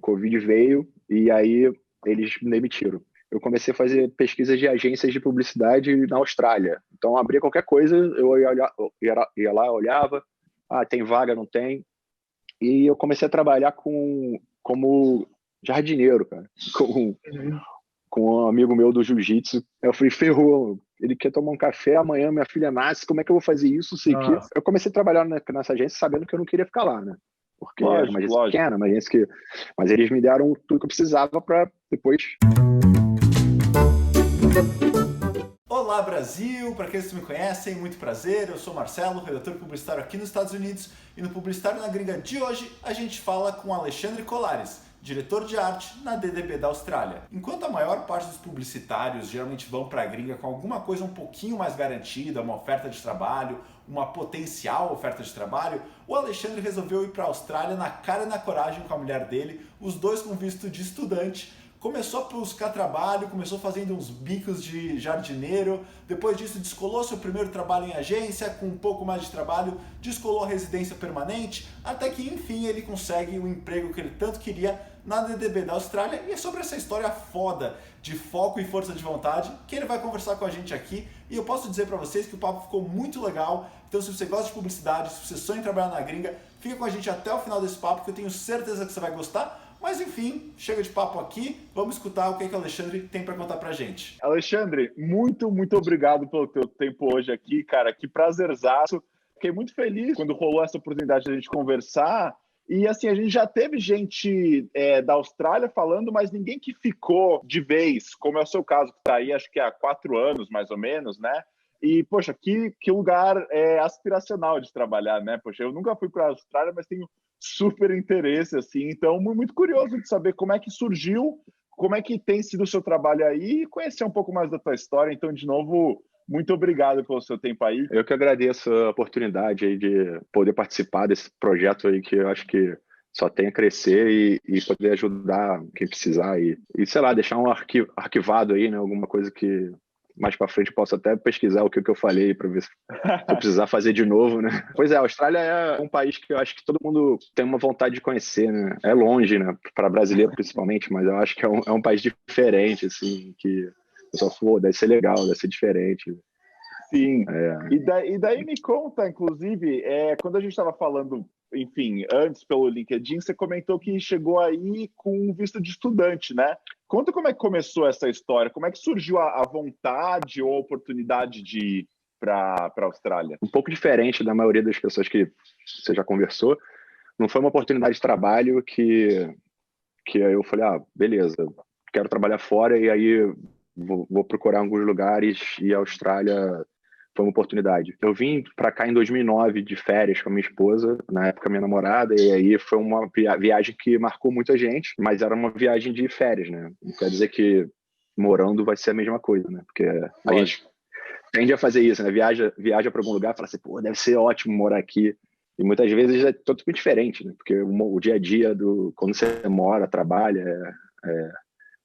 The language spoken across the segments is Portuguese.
O Covid veio e aí eles me demitiram. Eu comecei a fazer pesquisas de agências de publicidade na Austrália. Então, abria qualquer coisa, eu ia lá, olhava, tem vaga, não tem. E eu comecei a trabalhar como jardineiro, cara, com um amigo meu do jiu-jitsu. Eu falei, ferrou, ele quer tomar um café, amanhã minha filha nasce, como é que eu vou fazer isso? Sei que eu comecei a trabalhar nessa agência sabendo que eu não queria ficar lá, né? Porque era uma agência pequena, uma agência que... Mas eles me deram tudo que eu precisava para depois... Olá Brasil, para aqueles que me conhecem, muito prazer, eu sou Marcelo, redator publicitário aqui nos Estados Unidos, e no Publicitário na Gringa de hoje a gente fala com Alexandre Colares, diretor de arte na DDB da Austrália. Enquanto a maior parte dos publicitários geralmente vão para a gringa com alguma coisa um pouquinho mais garantida, uma oferta de trabalho, uma potencial oferta de trabalho, o Alexandre resolveu ir para a Austrália na cara e na coragem com a mulher dele, os dois com visto de estudante. Começou a buscar trabalho, começou fazendo uns bicos de jardineiro, depois disso descolou seu primeiro trabalho em agência, com um pouco mais de trabalho, descolou a residência permanente, até que enfim ele consegue o emprego que ele tanto queria na DDB da Austrália, e é sobre essa história foda de foco e força de vontade que ele vai conversar com a gente aqui, e eu posso dizer para vocês que o papo ficou muito legal. Então se você gosta de publicidade, se você sonha em trabalhar na gringa, fica com a gente até o final desse papo que eu tenho certeza que você vai gostar. Mas enfim, chega de papo aqui, vamos escutar o que o Alexandre tem para contar pra gente. Alexandre, muito obrigado pelo teu tempo hoje aqui, cara, que prazerzaço. Fiquei muito feliz quando rolou essa oportunidade de a gente conversar. E assim, a gente já teve gente da Austrália falando, mas ninguém que ficou de vez, como é o seu caso, que está aí acho que há 4 anos, mais ou menos, né? E, poxa, que lugar aspiracional de trabalhar, né? Poxa, eu nunca fui para a Austrália, mas tenho super interesse, assim. Então, muito curioso de saber como é que surgiu, como é que tem sido o seu trabalho aí e conhecer um pouco mais da tua história. Então, de novo, muito obrigado pelo seu tempo aí. Eu que agradeço a oportunidade aí de poder participar desse projeto aí que eu acho que só tem a crescer e poder ajudar quem precisar e sei lá, deixar um arquivado aí, né? Alguma coisa que mais para frente posso até pesquisar o que eu falei para ver se eu precisar fazer de novo, né? Pois é, a Austrália é um país que eu acho que todo mundo tem uma vontade de conhecer, né? É longe, né? Para brasileiro principalmente, mas eu acho que é um país diferente, assim, que eu só falei, deve ser legal, deve ser diferente. Sim. E daí me conta, inclusive, quando a gente estava falando, enfim, antes pelo LinkedIn, você comentou que chegou aí com visto de estudante, né? Conta como é que começou essa história, como é que surgiu a vontade ou a oportunidade de ir para a Austrália? Um pouco diferente da maioria das pessoas que você já conversou, não foi uma oportunidade de trabalho que eu falei, beleza, quero trabalhar fora e aí vou procurar alguns lugares e a Austrália foi uma oportunidade. Eu vim para cá em 2009 de férias com a minha esposa, na época minha namorada, e aí foi uma viagem que marcou muita gente, mas era uma viagem de férias, né? Não quer dizer que morando vai ser a mesma coisa, né? Porque a gente tende a fazer isso, né? Viaja para algum lugar e fala assim, pô, deve ser ótimo morar aqui. E muitas vezes é totalmente diferente, né? Porque o dia a dia quando você mora, trabalha,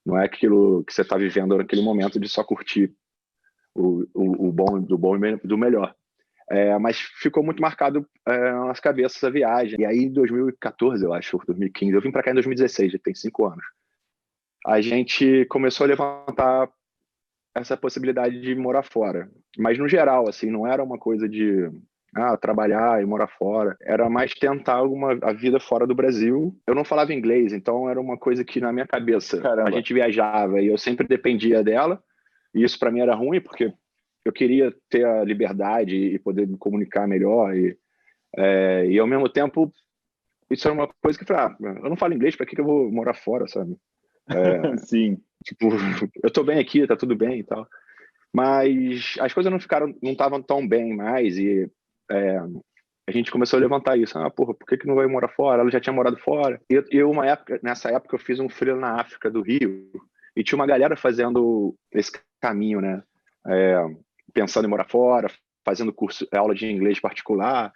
não é aquilo que você está vivendo naquele momento de só curtir o bom, do bom e do melhor. Mas ficou muito marcado na nossa cabeça essa viagem. E aí, em 2014, eu acho, 2015, eu vim para cá em 2016, já tem 5 anos. A gente começou a levantar essa possibilidade de morar fora. Mas, no geral, assim, não era uma coisa de trabalhar e morar fora. Era mais tentar a vida fora do Brasil. Eu não falava inglês, então era uma coisa que, na minha cabeça, Caramba. A gente viajava e eu sempre dependia dela. E isso para mim era ruim, porque eu queria ter a liberdade e poder me comunicar melhor. E ao mesmo tempo, isso era uma coisa que eu falei, eu não falo inglês, para que eu vou morar fora, sabe? Sim. Tipo, eu tô bem aqui, tá tudo bem e tal. Mas as coisas não estavam tão bem mais e a gente começou a levantar isso. Por que não vai morar fora? Ela já tinha morado fora. E nessa época eu fiz um freelo na África do Rio e tinha uma galera fazendo esse caminho, né? Pensando em morar fora, fazendo aula de inglês particular.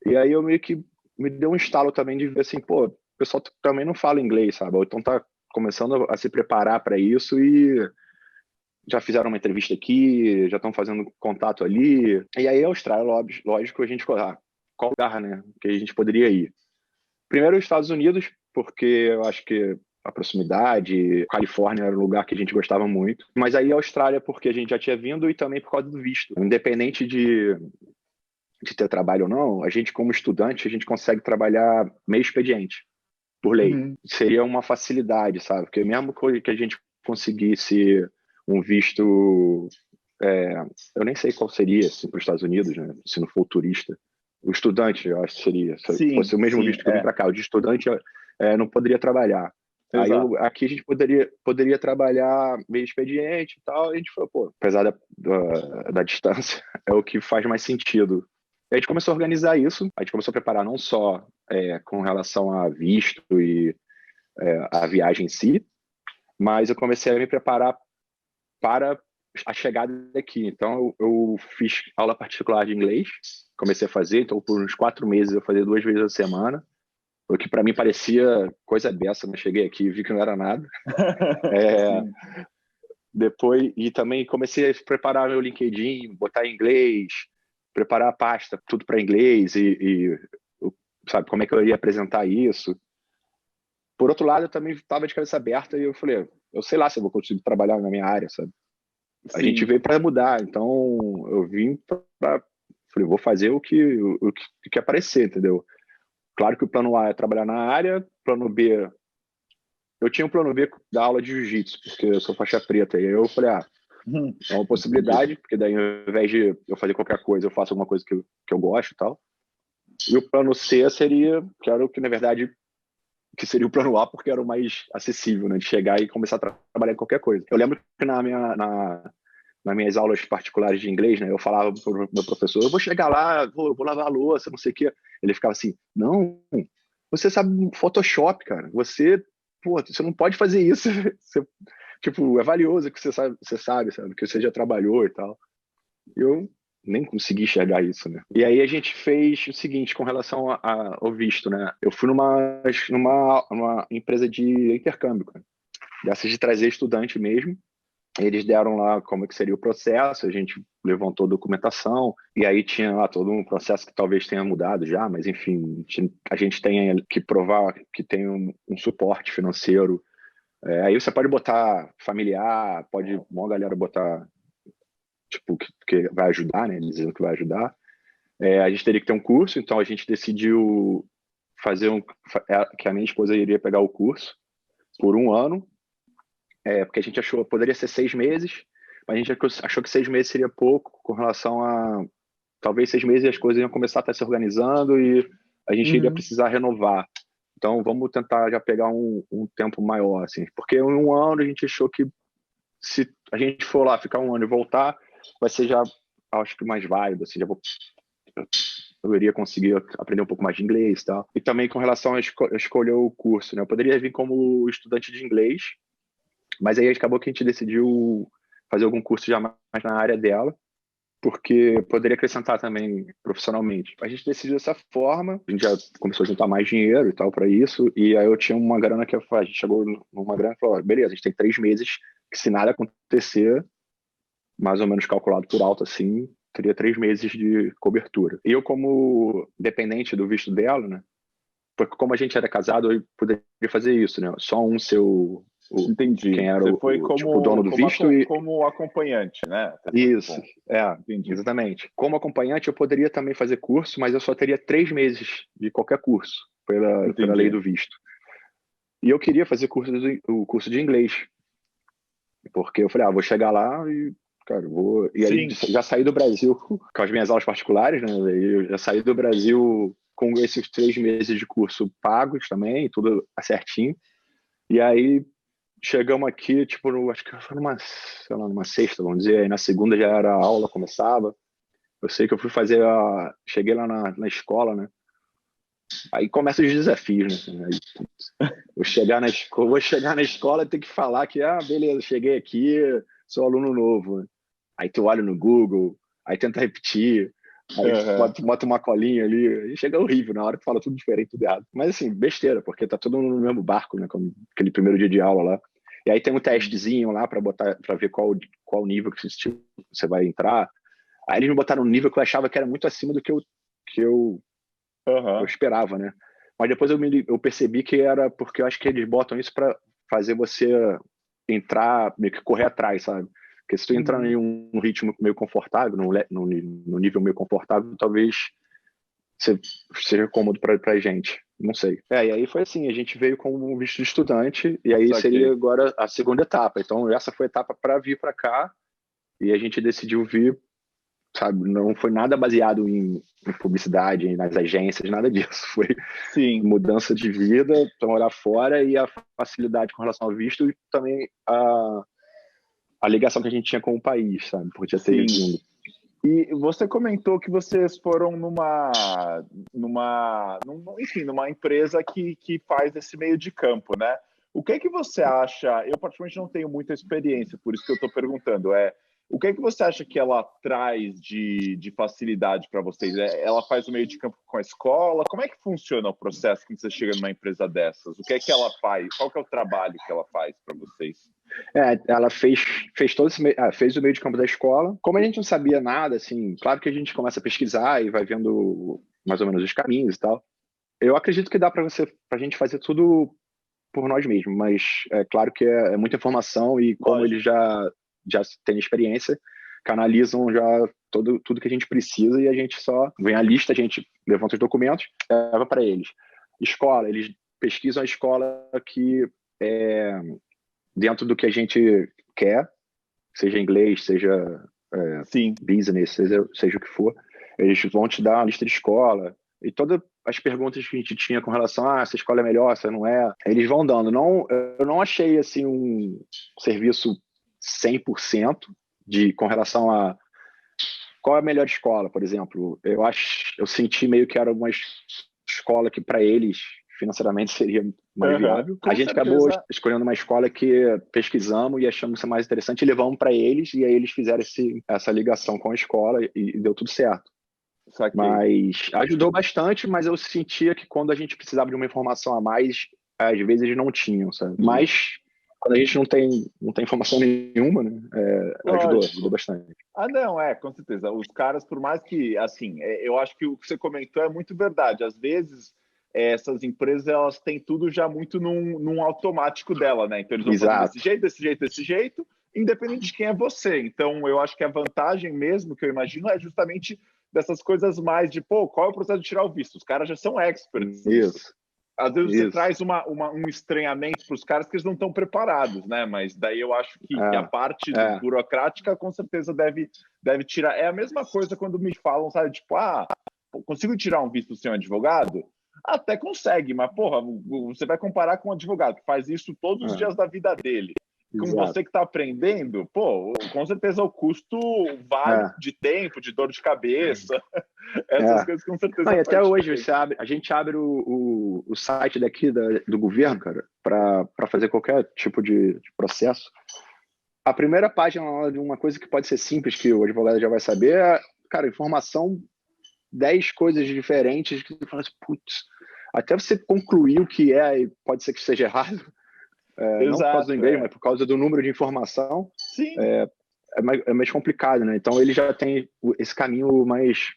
E aí eu meio que me deu um estalo também de ver assim, o pessoal também não fala inglês, sabe? Ou então tá começando a se preparar para isso e já fizeram uma entrevista aqui, já estão fazendo contato ali. E aí a Austrália, lógico, a gente qual lugar, né? Que a gente poderia ir. Primeiro os Estados Unidos, porque eu acho que a proximidade, Califórnia era um lugar que a gente gostava muito, mas aí a Austrália porque a gente já tinha vindo e também por causa do visto. Independente de ter trabalho ou não, a gente como estudante, a gente consegue trabalhar meio expediente, por lei. Seria uma facilidade, sabe? Porque mesmo que a gente conseguisse um visto, eu nem sei qual seria assim, para os Estados Unidos, né? Se não for turista. O estudante, eu acho que seria. Se fosse o mesmo visto que eu vim para cá, o de estudante não poderia trabalhar. Aí aqui a gente poderia trabalhar meio expediente e tal. A gente falou, pô, apesar da distância, é o que faz mais sentido. A gente começou a organizar isso, a gente começou a preparar não só com relação a visto e a viagem em si, mas eu comecei a me preparar para a chegada aqui. Então, eu fiz aula particular de inglês, comecei a fazer, então por uns 4 meses eu fazia 2 vezes a semana, o que para mim parecia coisa dessa, mas cheguei aqui e vi que não era nada. Depois, e também comecei a preparar meu LinkedIn, botar em inglês, preparar a pasta, tudo para inglês e sabe, como é que eu iria apresentar isso. Por outro lado, eu também estava de cabeça aberta e eu falei, eu sei lá se eu vou conseguir trabalhar na minha área, sabe? A gente veio para mudar, então eu vim para... Falei, vou fazer o que aparecer, entendeu? Claro que o plano A é trabalhar na área, plano B... Eu tinha um plano B da aula de jiu-jitsu, porque eu sou faixa preta, e aí eu falei, é uma possibilidade, porque daí ao invés de eu fazer qualquer coisa, eu faço alguma coisa que eu gosto e tal. E o plano C seria, que era o que, na verdade, que seria o plano A, porque era o mais acessível, né? De chegar e começar a trabalhar em qualquer coisa. Eu lembro que nas minhas aulas particulares de inglês, né? Eu falava pro meu professor, eu vou chegar lá, vou lavar a louça, não sei o quê. Ele ficava assim, não, você sabe Photoshop, cara. Você não pode fazer isso. Você, tipo, é valioso que você sabe, que você já trabalhou e tal. Eu nem consegui enxergar isso, né? E aí a gente fez o seguinte com relação ao visto, né? Eu fui numa empresa de intercâmbio, cara. Dessas de trazer estudante mesmo. Eles deram lá como é que seria o processo, a gente levantou documentação, e aí tinha lá todo um processo que talvez tenha mudado já, mas enfim, a gente tem que provar que tem um suporte financeiro. Aí você pode botar familiar, pode uma galera botar tipo, que vai ajudar, né? Dizendo que vai ajudar. A gente teria que ter um curso, então a gente decidiu fazer que a minha esposa iria pegar o curso por 1 ano, porque a gente achou poderia ser 6 meses, mas a gente achou que 6 meses seria pouco com relação a talvez 6 meses as coisas iam começar a estar se organizando e a gente iria precisar renovar. Então vamos tentar já pegar um tempo maior, assim, porque em 1 ano a gente achou que se a gente for lá ficar 1 ano e voltar, vai ser já, acho que mais válido, assim, eu iria conseguir aprender um pouco mais de inglês e tal. E também com relação a escolher o curso, né? Eu poderia vir como estudante de inglês, mas aí acabou que a gente decidiu fazer algum curso já mais na área dela, porque poderia acrescentar também profissionalmente. A gente decidiu dessa forma, a gente já começou a juntar mais dinheiro e tal para isso, e aí eu tinha uma grana que a gente chegou numa grana e falou, beleza, a gente tem 3 meses que se nada acontecer, mais ou menos calculado por alto assim, teria 3 meses de cobertura. E eu, como dependente do visto dela, né? Porque como a gente era casado, eu poderia fazer isso, né? Só um seu... Entendi. Quem era Você foi tipo, o dono do visto como acompanhante, né? Isso, exatamente. Como acompanhante, eu poderia também fazer curso, mas eu só teria 3 meses de qualquer curso, pela lei do visto. E eu queria fazer o curso de inglês, porque eu falei, vou chegar lá e, cara, vou... E aí já saí do Brasil com as minhas aulas particulares, né? Eu já saí do Brasil com esses 3 meses de curso pagos também, tudo certinho. E aí chegamos aqui, tipo, acho que foi numa sexta, vamos dizer, aí na segunda já era a aula, começava. Eu sei que eu fui cheguei lá na escola, né? Aí começam os desafios, né? Aí, vou chegar na escola e ter que falar que, beleza, cheguei aqui, sou aluno novo. Né? Aí tu olha no Google, aí tenta repetir, aí bota uma colinha ali, e chega horrível, na hora que fala tudo diferente, tudo errado. Mas assim, besteira, porque tá todo mundo no mesmo barco, né? Como aquele primeiro dia de aula lá. E aí tem um testezinho lá para ver qual nível que você vai entrar. Aí eles me botaram um nível que eu achava que era muito acima do que eu esperava, né? Mas depois eu percebi que era porque eu acho que eles botam isso para fazer você entrar, meio que correr atrás, sabe? Porque se tu entrar em um ritmo meio confortável, no nível meio confortável, talvez seja cômodo pra gente. Não sei. E aí foi assim, a gente veio com um visto de estudante, e aí seria agora a segunda etapa. Então, essa foi a etapa para vir para cá, e a gente decidiu vir, sabe? Não foi nada baseado em publicidade, nas agências, nada disso. Foi mudança de vida para morar fora e a facilidade com relação ao visto e também a ligação que a gente tinha com o país, sabe? Por já ter vindo. E você comentou que vocês foram enfim, numa empresa que faz esse meio de campo, né? O que você acha? Eu, particularmente, não tenho muita experiência, por isso que eu estou perguntando. O que você acha que ela traz de facilidade para vocês? Ela faz o meio de campo com a escola? Como é que funciona o processo quando você chega numa empresa dessas? O que é que ela faz? Qual que é o trabalho que ela faz para vocês? Ela fez todo fez o meio de campo da escola. Como a gente não sabia nada, assim, claro que a gente começa a pesquisar e vai vendo mais ou menos os caminhos e tal. Eu acredito que dá pra gente fazer tudo por nós mesmos, mas é claro que é muita informação e como eles já têm experiência, canalizam já tudo que a gente precisa e a gente só vem a lista, a gente levanta os documentos, leva para eles. Escola, eles pesquisam a escola que dentro do que a gente quer, seja inglês, seja business, seja o que for, eles vão te dar uma lista de escola e todas as perguntas que a gente tinha com relação a essa escola é melhor, essa não é, eles vão dando. Eu não achei assim um serviço 100% com relação a qual é a melhor escola, por exemplo. Eu senti meio que era uma escola que para eles financeiramente seria mais viável. A gente acabou escolhendo uma escola que pesquisamos e achamos ser mais interessante e levamos para eles, e aí eles fizeram essa ligação com a escola e deu tudo certo. Mas ajudou bastante, mas eu sentia que quando a gente precisava de uma informação a mais, às vezes eles não tinham, sabe? Mas quando a gente não tem informação nenhuma, né, ajudou bastante. Não, com certeza. Os caras, por mais que, assim, eu acho que o que você comentou é muito verdade. Às vezes, essas empresas, elas têm tudo já muito num automático dela, né? Então, eles vão fazer desse jeito, desse jeito, desse jeito, independente de quem é você. Então, eu acho que a vantagem mesmo, que eu imagino, é justamente dessas coisas mais de, qual é o processo de tirar o visto? Os caras já são experts. Isso. Às vezes você traz um estranhamento para os caras que eles não estão preparados, né? Mas daí eu acho que a parte burocrática com certeza deve tirar. É a mesma coisa quando me falam, sabe? Tipo, consigo tirar um visto sem um advogado? Até consegue, mas, porra, você vai comparar com um advogado que faz isso todos os dias da vida dele. Com você que está aprendendo, com certeza o custo vale de tempo, de dor de cabeça, essas coisas com certeza. E até hoje a gente abre o site daqui do governo, cara, para fazer qualquer tipo de processo. A primeira página de uma coisa que pode ser simples, que o advogado já vai saber, cara, informação, 10 coisas diferentes que você fala assim, putz, até você concluir o que e pode ser que seja errado. Não por causa do inglês, mas por causa do número de informação. Sim. É mais complicado, né? Então ele já tem esse caminho mais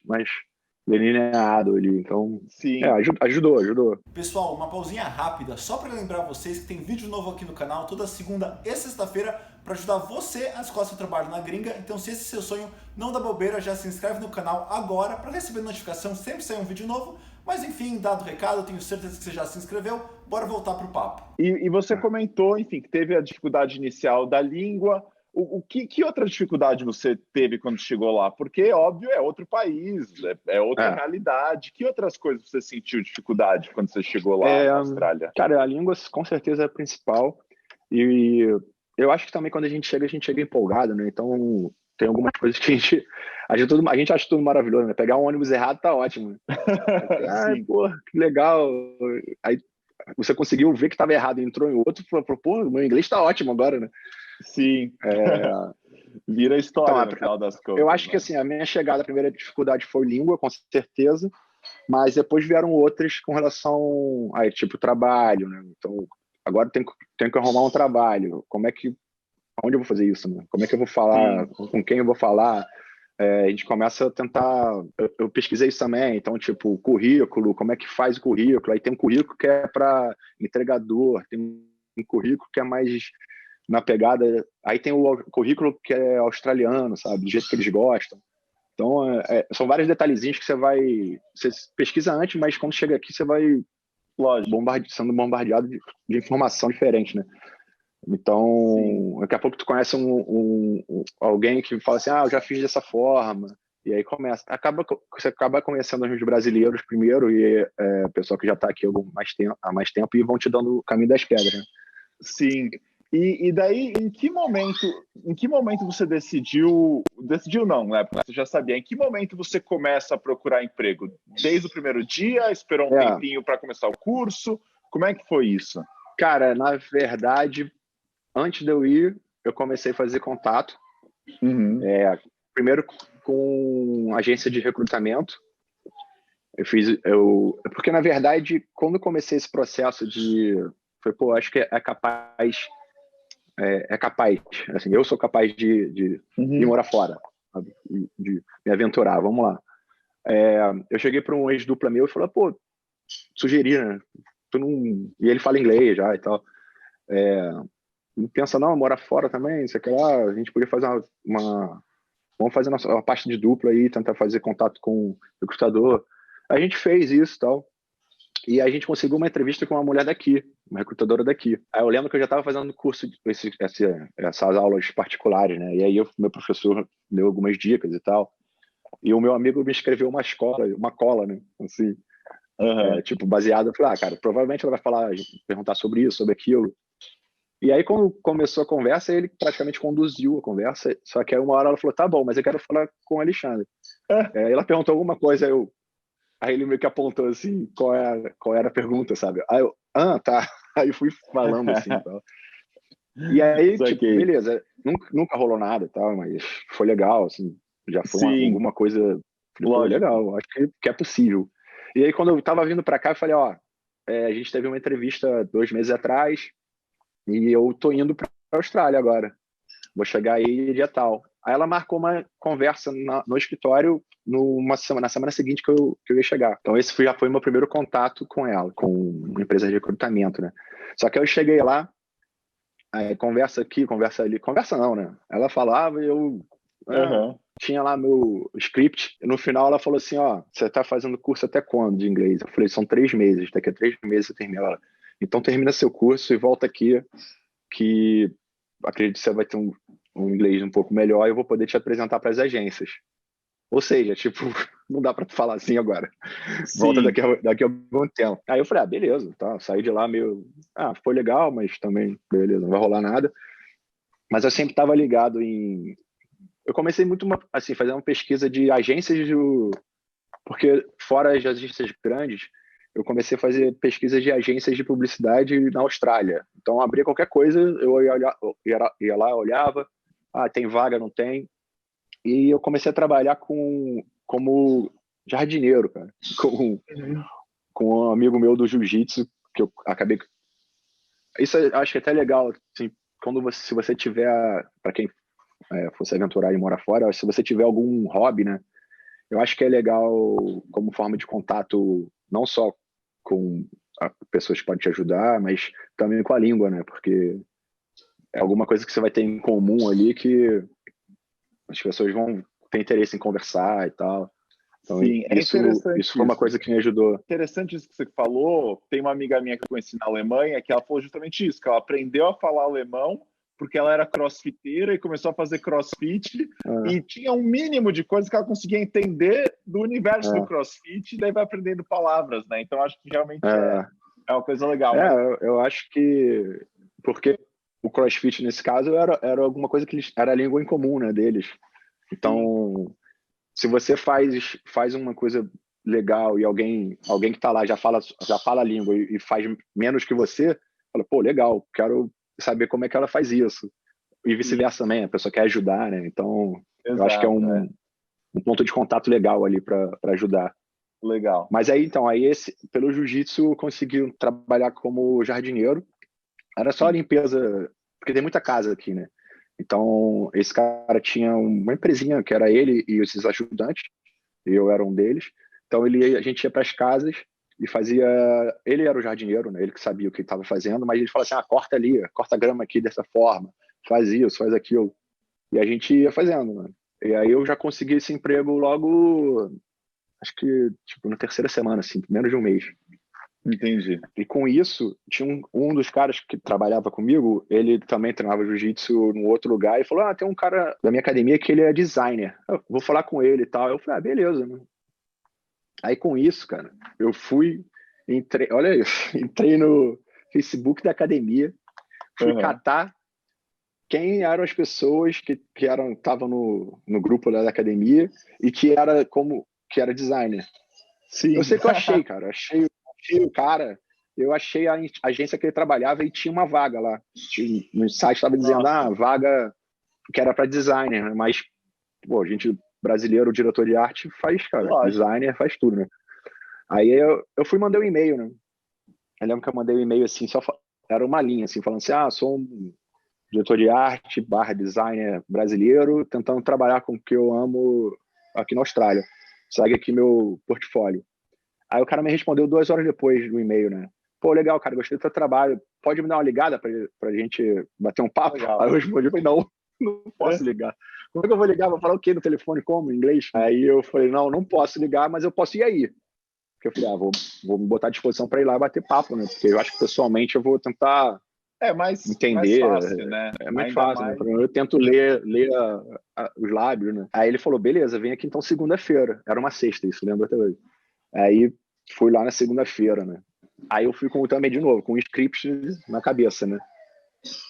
delineado ali. Então, sim. Ajudou. Pessoal, uma pausinha rápida, só para lembrar vocês que tem vídeo novo aqui no canal toda segunda e sexta-feira para ajudar você a escolar seu trabalho na gringa. Então, se esse é seu sonho, não dá bobeira, já se inscreve no canal agora para receber notificação sempre que sair um vídeo novo. Mas enfim, dado o recado, tenho certeza que você já se inscreveu. Bora voltar para o papo. E você comentou, enfim, que teve a dificuldade inicial da língua. Que outra dificuldade você teve quando chegou lá? Porque, óbvio, é outro país, é outra realidade. Que outras coisas você sentiu dificuldade quando você chegou lá na Austrália? Cara, a língua com certeza é a principal. E eu acho que também quando a gente chega empolgado, né? Então tem algumas coisas que a gente acha tudo maravilhoso, né? Pegar um ônibus errado tá ótimo. Né? Pô, que legal. Aí você conseguiu ver que estava errado, entrou em outro e falou, pô, meu inglês tá ótimo agora, né? Sim. Vira história no final das contas. Eu acho que assim, a minha chegada, a primeira dificuldade foi língua, com certeza, mas depois vieram outras com relação a tipo trabalho, né? Então, agora tenho que arrumar um trabalho. Onde eu vou fazer isso, né? Como é que eu vou falar? Com quem eu vou falar? a gente começa a tentar. Eu pesquisei isso também, então, tipo, currículo, como é que faz o currículo? Aí tem um currículo que é para entregador, tem um currículo que é mais na pegada. Aí tem o currículo que é australiano, sabe? Do jeito que eles gostam. Então, são vários detalhezinhos que você pesquisa antes, mas quando chega aqui, você vai Lógico. sendo bombardeado de informação diferente, né? Então, Sim. daqui a pouco tu conhece alguém que fala assim, eu já fiz dessa forma, e aí você acaba conhecendo os brasileiros primeiro e o pessoal que já está aqui há mais tempo e vão te dando o caminho das pedras, né? Sim. E daí, em que momento você decidiu não, né? Porque você já sabia. Em que momento você começa a procurar emprego? Desde o primeiro dia? Esperou um tempinho para começar o curso? Como é que foi isso? Cara, na verdade, antes de eu ir, eu comecei a fazer contato. Uhum. Primeiro com agência de recrutamento. Porque, na verdade, quando eu comecei esse processo foi, acho que é capaz, assim, eu sou capaz de morar fora, sabe? De me aventurar, vamos lá. Eu cheguei para um ex-dupla meu e falei, sugeri, né? E ele fala inglês já e tal. Não pensa, não, morar fora também, sei lá, a gente podia fazer vamos fazer uma parte de dupla aí, tentar fazer contato com o recrutador. A gente fez isso e tal. E a gente conseguiu uma entrevista com uma mulher daqui, uma recrutadora daqui. Aí eu lembro que eu já estava fazendo curso, essas aulas particulares, né? E aí meu professor deu algumas dicas e tal. E o meu amigo me escreveu uma cola, né? Assim, tipo, baseado. Eu falei, cara, provavelmente ela vai perguntar sobre isso, sobre aquilo. E aí, quando começou a conversa, ele praticamente conduziu a conversa. Só que aí uma hora ela falou, tá bom, mas eu quero falar com o Alexandre. Aí ela perguntou alguma coisa, aí ele meio que apontou assim, qual era a pergunta, sabe? Aí eu, tá. Aí fui falando assim e tal. E aí, tipo, beleza, nunca rolou nada e tal, mas foi legal, assim, já foi alguma coisa. Falei, pô, legal, acho que é possível. E aí, quando eu tava vindo pra cá, eu falei, a gente teve uma entrevista 2 meses atrás e eu tô indo pra Austrália agora. Vou chegar aí dia tal. Aí ela marcou uma conversa no escritório na semana seguinte que eu ia chegar. Então esse já foi meu primeiro contato com ela, com uma empresa de recrutamento, né? Só que eu cheguei lá, aí conversa aqui, conversa ali. Conversa não, né? Ela falava e eu tinha lá meu script. E no final ela falou assim, você tá fazendo curso até quando de inglês? Eu falei, são 3 meses. Daqui a 3 meses você termina. Ela, então termina seu curso e volta aqui que acredito que você vai ter um inglês um pouco melhor e eu vou poder te apresentar para as agências. Ou seja, tipo, não dá para tu falar assim agora. Sim. Volta daqui a algum tempo. Aí eu falei, beleza, tá. Saí de lá meio, foi legal, mas também, beleza, não vai rolar nada. Mas eu sempre estava ligado eu comecei muito, assim, fazer uma pesquisa de agências porque fora as agências grandes, eu comecei a fazer pesquisas de agências de publicidade na Austrália. Então, abria qualquer coisa, eu ia lá, olhava, tem vaga, não tem. E eu comecei a trabalhar como jardineiro, cara, com um amigo meu do jiu-jitsu, que eu acabei... Isso eu acho que é até legal, assim, se você tiver, para quem fosse aventurar e morar fora, se você tiver algum hobby, né, eu acho que é legal como forma de contato, não só com pessoas que podem te ajudar, mas também com a língua, né? Porque é alguma coisa que você vai ter em comum ali que as pessoas vão ter interesse em conversar e tal. Então, sim, isso foi uma coisa que me ajudou. Interessante isso que você falou. Tem uma amiga minha que eu conheci na Alemanha que ela falou justamente isso, que ela aprendeu a falar alemão porque ela era crossfiteira e começou a fazer crossfit e tinha um mínimo de coisas que ela conseguia entender do universo do crossfit e daí vai aprendendo palavras, né? Então acho que realmente é uma coisa legal. Eu acho que porque o crossfit nesse caso era alguma coisa que era a língua em comum, né, deles. Então, se você faz uma coisa legal e alguém que tá lá já fala a língua e faz menos que você, fala, pô, legal, quero saber como é que ela faz isso. E vice-versa também, a pessoa quer ajudar, né? Então, eu acho que é um ponto de contato legal ali para ajudar. Legal. Mas aí, então, pelo jiu-jitsu, eu consegui trabalhar como jardineiro. Era só limpeza, porque tem muita casa aqui, né? Então, esse cara tinha uma empresinha que era ele e esses ajudantes, e eu era um deles. Então, a gente ia para as casas e fazia... Ele era o jardineiro, né? Ele que sabia o que estava fazendo, mas ele falava assim, corta ali, corta a grama aqui dessa forma, faz isso, faz aquilo. E a gente ia fazendo, né? E aí eu já consegui esse emprego logo, acho que tipo, na terceira semana, assim, menos de um mês. Entendi. E com isso, tinha um dos caras que trabalhava comigo, ele também treinava jiu-jitsu no outro lugar, e falou, tem um cara da minha academia que ele é designer, eu vou falar com ele e tal. Eu falei, beleza, né? Aí com isso, cara, eu entrei, olha isso, entrei no Facebook da academia, fui catar quem eram as pessoas que estavam no grupo da academia e que era designer. Sim. Eu sei que eu achei, cara. Achei o cara, eu achei a agência que ele trabalhava e tinha uma vaga lá. No site estava dizendo, vaga que era para designer, né? Mas, pô, a gente brasileiro, diretor de arte, faz, cara. Lógico. Designer faz tudo, né? Aí eu fui mandar um e-mail, né? Eu lembro que eu mandei um e-mail assim, era uma linha, assim, falando assim, sou um diretor de arte / designer brasileiro, tentando trabalhar com o que eu amo aqui na Austrália. Segue aqui meu portfólio. Aí o cara me respondeu 2 horas depois do e-mail, né? Pô, legal, cara, gostei do seu trabalho. Pode me dar uma ligada pra gente bater um papo? Legal. Aí eu respondi, não posso ligar. Como é que eu vou ligar? Vou falar o quê no telefone? Como? Em inglês? Aí eu falei, não posso ligar, mas eu posso ir aí. Porque eu falei, vou me botar à disposição para ir lá bater papo, né? Porque eu acho que pessoalmente eu vou tentar entender. Mais fácil, né? É muito fácil, né? Eu tento ler os lábios, né? Aí ele falou, beleza, vem aqui então segunda-feira. Era uma sexta, isso, lembro até hoje. Aí fui lá na segunda-feira, né? Aí eu fui também de novo, com um script na cabeça, né?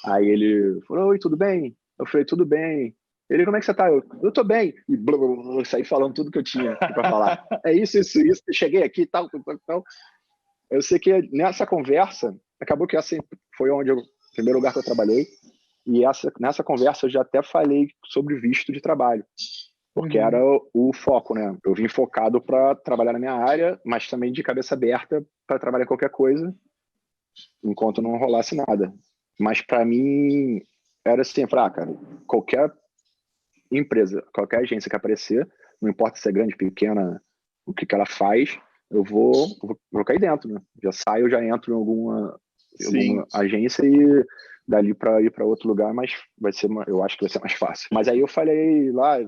Aí ele falou, oi, tudo bem? Eu falei, tudo bem. Ele, como é que você tá? Eu tô bem. E blá, blá, blá, saí falando tudo que eu tinha pra falar. É isso. Cheguei aqui e tal. Eu sei que nessa conversa, acabou que essa foi o primeiro lugar que eu trabalhei. E nessa conversa eu já até falei sobre visto de trabalho. Porque era o foco, né? Eu vim focado para trabalhar na minha área, mas também de cabeça aberta para trabalhar em qualquer coisa, enquanto não rolasse nada. Mas para mim, era assim, cara, qualquer empresa, qualquer agência que aparecer, não importa se é grande, pequena, o que ela faz, eu vou cair dentro, né? Já saio, já entro em alguma agência e dali para ir para outro lugar, mas eu acho que vai ser mais fácil. Mas aí eu falei lá,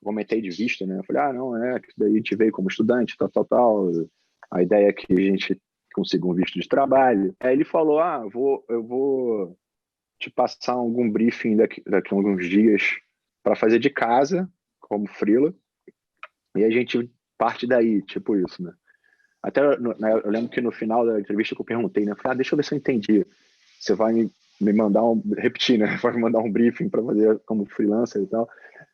comentei de visto, né? Eu falei, que daí a gente veio como estudante, tal. A ideia é que a gente consiga um visto de trabalho. Aí ele falou, eu vou te passar algum briefing daqui a alguns dias para fazer de casa, como freela, e a gente parte daí, tipo isso, né? Até eu lembro que no final da entrevista que eu perguntei, né? Eu falei, deixa eu ver se eu entendi. Você vai me mandar repetir, né? Vai me mandar um briefing para fazer como freelancer e tal.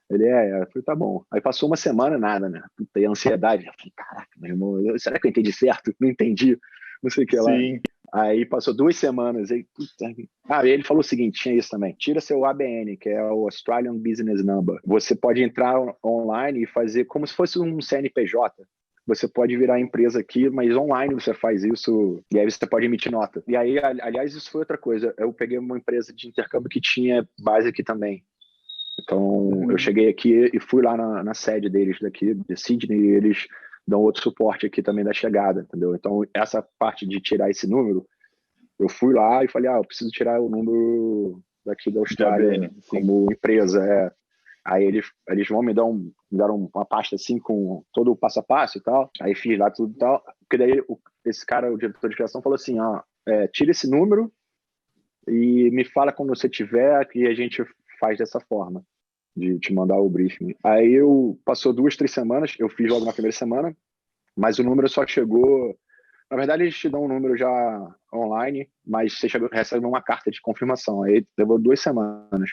Ele eu falei, tá bom. Aí passou uma semana, nada, né? Puta, e a ansiedade. Eu falei, caraca, meu irmão, será que eu entendi certo? Não entendi, não sei o que lá. Sim. Aí passou 2 semanas. Aí, e ele falou o seguinte, tinha isso também. Tira seu ABN, que é o Australian Business Number. Você pode entrar online e fazer como se fosse um CNPJ. Você pode virar empresa aqui, mas online você faz isso, e aí você pode emitir nota. E aí, aliás, isso foi outra coisa. Eu peguei uma empresa de intercâmbio que tinha base aqui também. Então, eu cheguei aqui e fui lá na sede deles daqui, de Sydney, e eles dão outro suporte aqui também da chegada, entendeu? Então, essa parte de tirar esse número, eu fui lá e falei, eu preciso tirar o número daqui da Austrália como empresa, Aí eles vão me deram uma pasta assim com todo o passo a passo e tal. Aí fiz lá tudo e tal. Porque daí esse cara, o diretor de criação, falou assim, tira esse número e me fala quando você tiver que a gente faz dessa forma, de te mandar o briefing. Aí passou 2, 3 semanas, eu fiz logo na primeira semana, mas o número só chegou... Na verdade, eles te dão um número já online, mas você recebe uma carta de confirmação. Aí levou 2 semanas.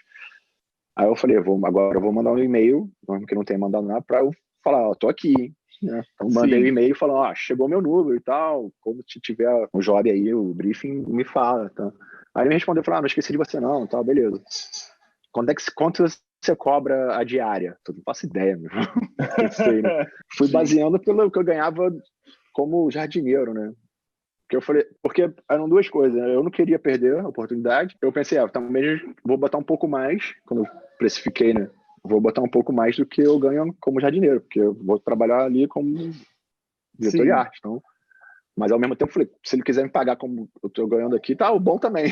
Aí eu falei, agora eu vou mandar um e-mail, que não tem mandado nada, para eu falar, tô aqui, né? Então mandei um e-mail falando, chegou meu número e tal, quando tiver um job aí, o briefing, me fala, tá? Aí ele me respondeu, falou, não esqueci de você não, tal, beleza. Quanto você cobra a diária? Eu não faço ideia, meu. Sei, né? Fui baseando pelo que eu ganhava como jardineiro, né? Que eu falei, porque eram duas coisas, né? Eu não queria perder a oportunidade. Eu pensei, também vou botar um pouco mais, quando eu precifiquei, né? Vou botar um pouco mais do que eu ganho como jardineiro, porque eu vou trabalhar ali como diretor de Sim, arte. Então, mas ao mesmo tempo eu falei, se ele quiser me pagar como eu tô ganhando aqui, tá bom também.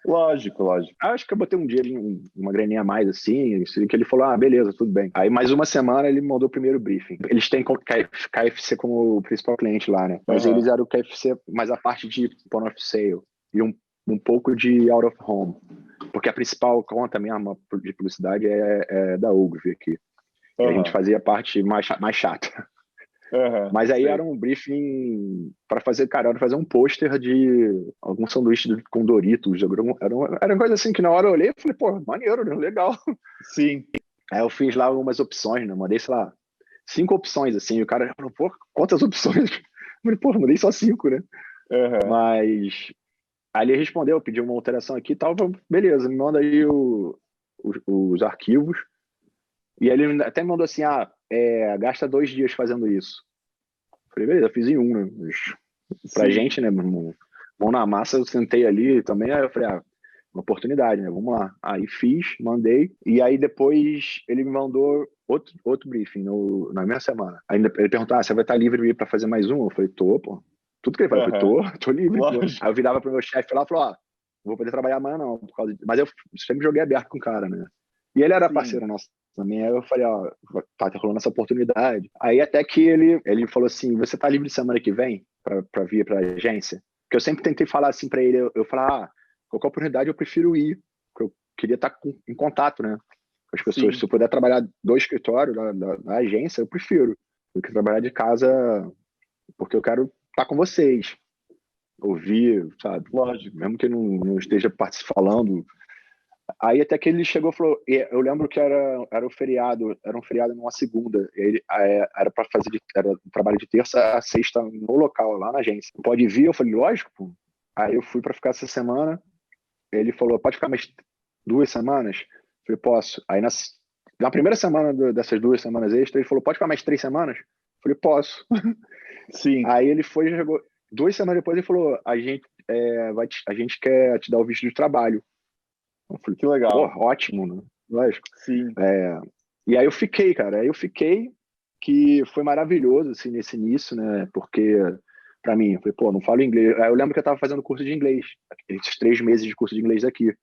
lógico, lógico. Acho que eu botei um dinheirinho, uma graninha a mais, assim, que ele falou, beleza, tudo bem. Aí, mais uma semana, ele me mandou o primeiro briefing. Eles têm KFC como principal cliente lá, né? Mas eles eram o KFC, mas a parte de point of sale e um pouco de out of home. Porque a principal conta mesmo de publicidade é da Ogilvy aqui. E a gente fazia a parte mais chata. Mas aí sei. era um briefing para fazer, cara, era fazer um pôster de algum sanduíche com Doritos. Era uma coisa assim que na hora eu olhei e falei, pô, maneiro, né? Legal. Sim. Aí eu fiz lá algumas opções, né? Mandei, sei lá, 5 opções, assim. E o cara falou, pô, quantas opções? Eu falei, pô, mandei só 5, né? Mas aí ele respondeu, pediu uma alteração aqui e tal. Beleza, me manda aí os arquivos. E ele até me mandou assim, gasta 2 dias fazendo isso. Falei, beleza, eu fiz em um, né? Pra gente, né, mão na massa, eu sentei ali também, aí eu falei, uma oportunidade, né, vamos lá. Aí fiz, mandei, e aí depois ele me mandou outro briefing na mesma semana. Aí ele perguntou, você vai estar livre para fazer mais um? Eu falei, tô, pô. Tudo que ele falou, eu falei, tô livre, pô. Aí eu virava pro meu chefe lá e falou, não vou poder trabalhar amanhã não, por causa de... Mas eu sempre joguei aberto com o cara, né. E ele era parceiro nosso também. Aí eu falei, tá rolando essa oportunidade. Aí até que ele falou assim, você tá livre semana que vem pra vir pra agência? Porque eu sempre tentei falar assim pra ele, eu falar, qualquer oportunidade eu prefiro ir, porque eu queria estar em contato, né, com as pessoas. Sim. Se eu puder trabalhar do escritório, da agência, eu prefiro do que trabalhar de casa, porque eu quero estar com vocês, ouvir, sabe? Lógico. Mesmo que eu não esteja falando. Aí até que ele chegou e falou, eu lembro que era um feriado numa segunda, e ele, era para fazer era um trabalho de terça a sexta no local, lá na agência. Pode vir? Eu falei, lógico, pô. Aí eu fui para ficar essa semana, ele falou, pode ficar mais 2 semanas? Eu falei, posso. Aí na primeira semana dessas 2 semanas extras, ele falou, pode ficar mais 3 semanas? Eu falei, posso. Sim. Aí ele foi e chegou, 2 semanas depois ele falou, a gente quer te dar o visto de trabalho. Eu falei, que legal. Pô, ótimo, né? Lógico. Sim. E aí eu fiquei, cara. Que foi maravilhoso, assim, nesse início, né? Porque, pra mim, eu falei, pô, não falo inglês. Aí eu lembro que eu tava fazendo curso de inglês, esses 3 meses de curso de inglês aqui.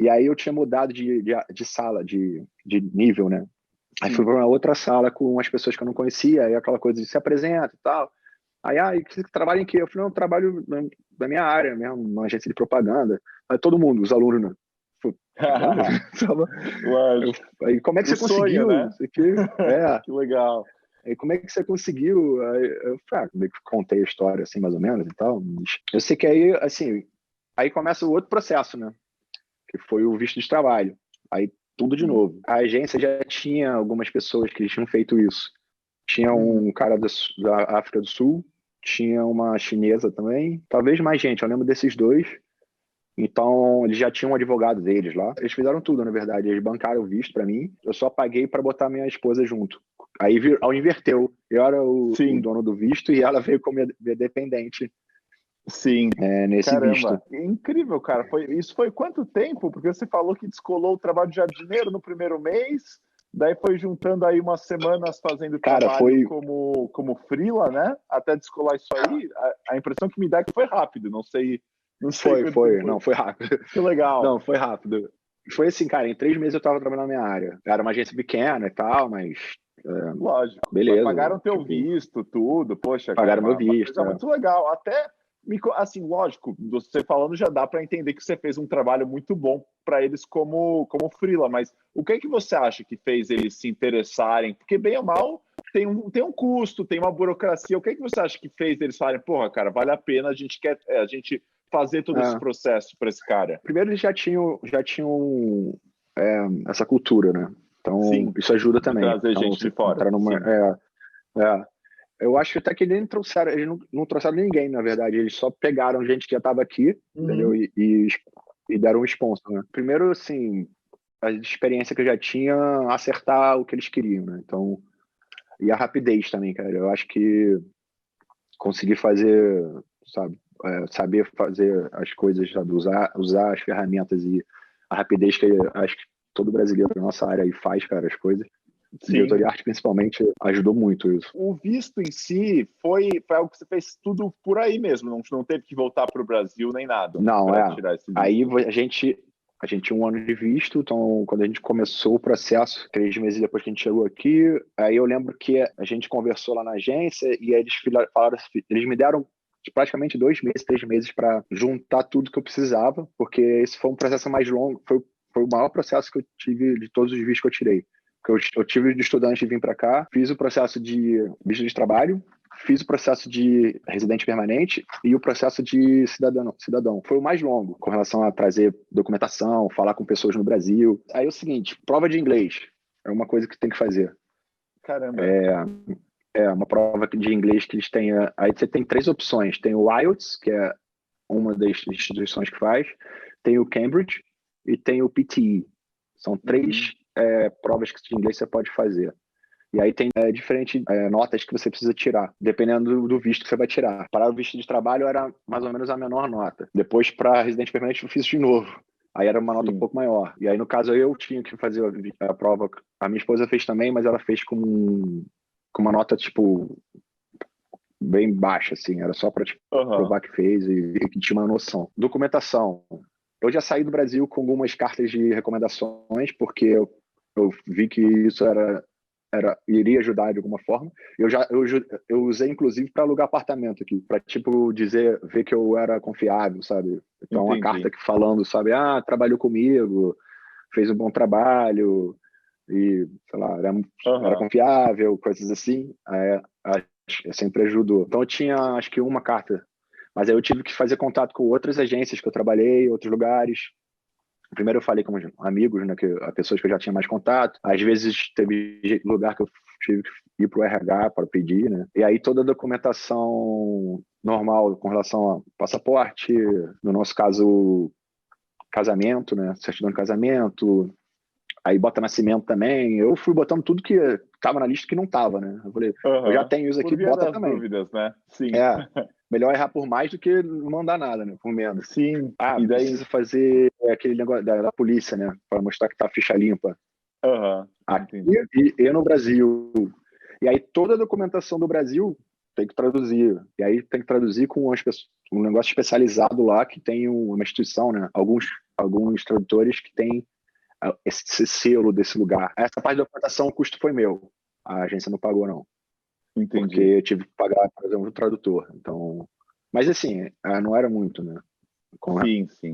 E aí eu tinha mudado de sala, de nível, né? Aí fui para uma outra sala com umas pessoas que eu não conhecia, aí aquela coisa de se apresenta e tal. Aí, você trabalha em quê? Eu falei, não, eu trabalho da minha área mesmo, numa agência de propaganda. Aí todo mundo, os alunos, né? Aí, como é que você conseguiu? Né? Que legal. Aí, como é que você conseguiu? Aí, eu meio que contei a história, assim, mais ou menos e tal. Eu sei que aí, assim, aí começa o outro processo, né? Que foi o visto de trabalho. Aí, tudo de novo. A agência já tinha algumas pessoas que tinham feito isso. Tinha um cara da África do Sul, tinha uma chinesa também, talvez mais gente, eu lembro desses 2. Então, eles já tinham um advogado deles lá. Eles fizeram tudo, na verdade. Eles bancaram o visto para mim. Eu só paguei para botar minha esposa junto. Aí inverteu. Eu era o dono do visto e ela veio como minha dependente. Sim. Nesse Caramba. visto. Incrível, cara. Isso foi quanto tempo? Porque você falou que descolou o trabalho de jardineiro no primeiro mês, daí foi juntando aí umas semanas fazendo trabalho como freela, né? Até descolar isso aí. A impressão que me dá é que foi rápido. Não sei. Foi. Não, foi rápido. Que legal. Não, foi rápido. Foi assim, cara, em 3 meses eu tava trabalhando na minha área. Era uma agência pequena e tal, mas... Lógico. Beleza. Pagaram teu visto, tudo. Poxa, pagaram cara, meu visto. Coisa muito legal. Até, assim, lógico, você falando já dá para entender que você fez um trabalho muito bom para eles como freela, mas o que é que você acha que fez eles se interessarem? Porque, bem ou mal, tem um custo, tem uma burocracia. O que é que você acha que fez eles falarem, porra, cara, vale a pena, a gente fazer todo esse processo para esse cara? Primeiro, eles já tinham essa cultura, né? Então, sim, isso ajuda também. Trazer gente de fora. Eu acho até que eles não trouxeram ninguém, na verdade. Eles só pegaram gente que já estava aqui, entendeu? E deram um sponsor, né? Primeiro, assim, a experiência que eu já tinha, acertar o que eles queriam, né? Então, e a rapidez também, cara. Eu acho que consegui fazer sabe? Saber fazer as coisas, sabe? Usar as ferramentas e a rapidez que acho que todo brasileiro da nossa área aí faz, cara, as coisas. Sim. Diretor de arte, principalmente, ajudou muito isso. O visto em si foi algo que você fez tudo por aí mesmo, não teve que voltar para o Brasil nem nada. Não, tirar esse visto. Aí a gente tinha 1 ano de visto, então quando a gente começou o processo, 3 meses depois que a gente chegou aqui, aí eu lembro que a gente conversou lá na agência e aí eles falaram, eles me deram praticamente 2 meses, 3 meses para juntar tudo que eu precisava, porque esse foi um processo mais longo, foi o maior processo que eu tive de todos os vistos que eu tirei. Porque eu tive de estudante e vim para cá, fiz o processo de visto de trabalho, fiz o processo de residente permanente e o processo de cidadão. Foi o mais longo, com relação a trazer documentação, falar com pessoas no Brasil. Aí é o seguinte, prova de inglês é uma coisa que tem que fazer. Caramba. É uma prova de inglês que eles têm. Aí você tem 3 opções. Tem o IELTS, que é uma das instituições que faz, tem o Cambridge e tem o PTE. São 3 provas de inglês que você pode fazer. E aí tem diferentes notas que você precisa tirar, dependendo do visto que você vai tirar. Para o visto de trabalho era mais ou menos a menor nota. Depois, para residente permanente, eu fiz de novo. Aí era uma nota um pouco maior. E aí, no caso, eu tinha que fazer a prova. A minha esposa fez também, mas ela fez com uma nota, tipo, bem baixa, assim. Era só para provar que fez e que tinha uma noção. Documentação. Eu já saí do Brasil com algumas cartas de recomendações, porque eu vi que isso iria ajudar de alguma forma. Eu usei, inclusive, para alugar apartamento aqui, para, tipo, ver que eu era confiável, sabe? Então, uma carta aqui falando, sabe? Trabalhou comigo, fez um bom trabalho, e, sei lá, era confiável, coisas assim. Sempre ajudou. Então, eu tinha, acho que uma carta. Mas aí eu tive que fazer contato com outras agências que eu trabalhei, outros lugares. Primeiro eu falei com amigos, né, pessoas que eu já tinha mais contato. Às vezes teve lugar que eu tive que ir para o RH para pedir, né? E aí toda a documentação normal com relação a passaporte, no nosso caso, casamento, né? Certidão de casamento, aí bota nascimento também. Eu fui botando tudo que estava na lista que não estava, né? Eu falei, eu já tenho isso aqui, bota também. Dúvidas, né? Sim. Melhor errar por mais do que não mandar nada, né? Por menos. Sim. E daí precisa fazer aquele negócio da polícia, né? Para mostrar que tá ficha limpa. Aqui e no Brasil. E aí toda a documentação do Brasil tem que traduzir. E aí tem que traduzir com um negócio especializado lá que tem uma instituição, né? Alguns tradutores que tem esse selo desse lugar. Essa parte da documentação, o custo foi meu. A agência não pagou, não. Entendi. Porque eu tive que pagar, por exemplo, o tradutor. Então, mas assim, não era muito, né? Com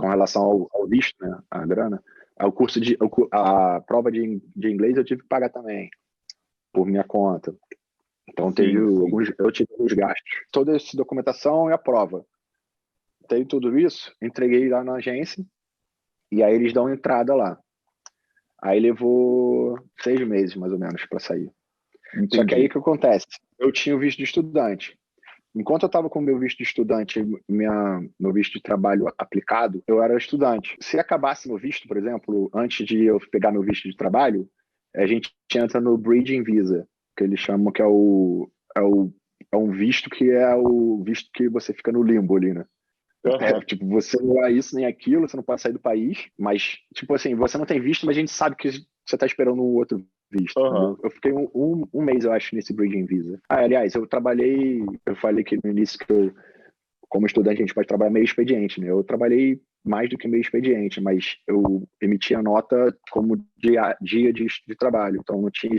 relação ao visto, né? A grana. A prova de inglês eu tive que pagar também, por minha conta. Então, eu tive alguns gastos. Toda essa documentação e a prova. Tenho tudo isso, entreguei lá na agência, e aí eles dão entrada lá. Aí levou 6 meses, mais ou menos, para sair. Entendi. Só que aí o que acontece? Eu tinha o visto de estudante. Enquanto eu estava com o meu visto de estudante, meu visto de trabalho aplicado, eu era estudante. Se acabasse meu visto, por exemplo, antes de eu pegar meu visto de trabalho, a gente entra no Bridging Visa, que eles chamam que é um visto que é o visto que você fica no limbo ali, né? Tipo, você não é isso nem aquilo, você não pode sair do país, mas, tipo assim, você não tem visto, mas a gente sabe que você está esperando um outro visto. Eu fiquei um mês, eu acho, nesse Bridging Visa. Aliás, eu falei que no início que como estudante, a gente pode trabalhar meio expediente, né? Eu trabalhei mais do que meio expediente, mas eu emitia nota como dia de trabalho, então não tinha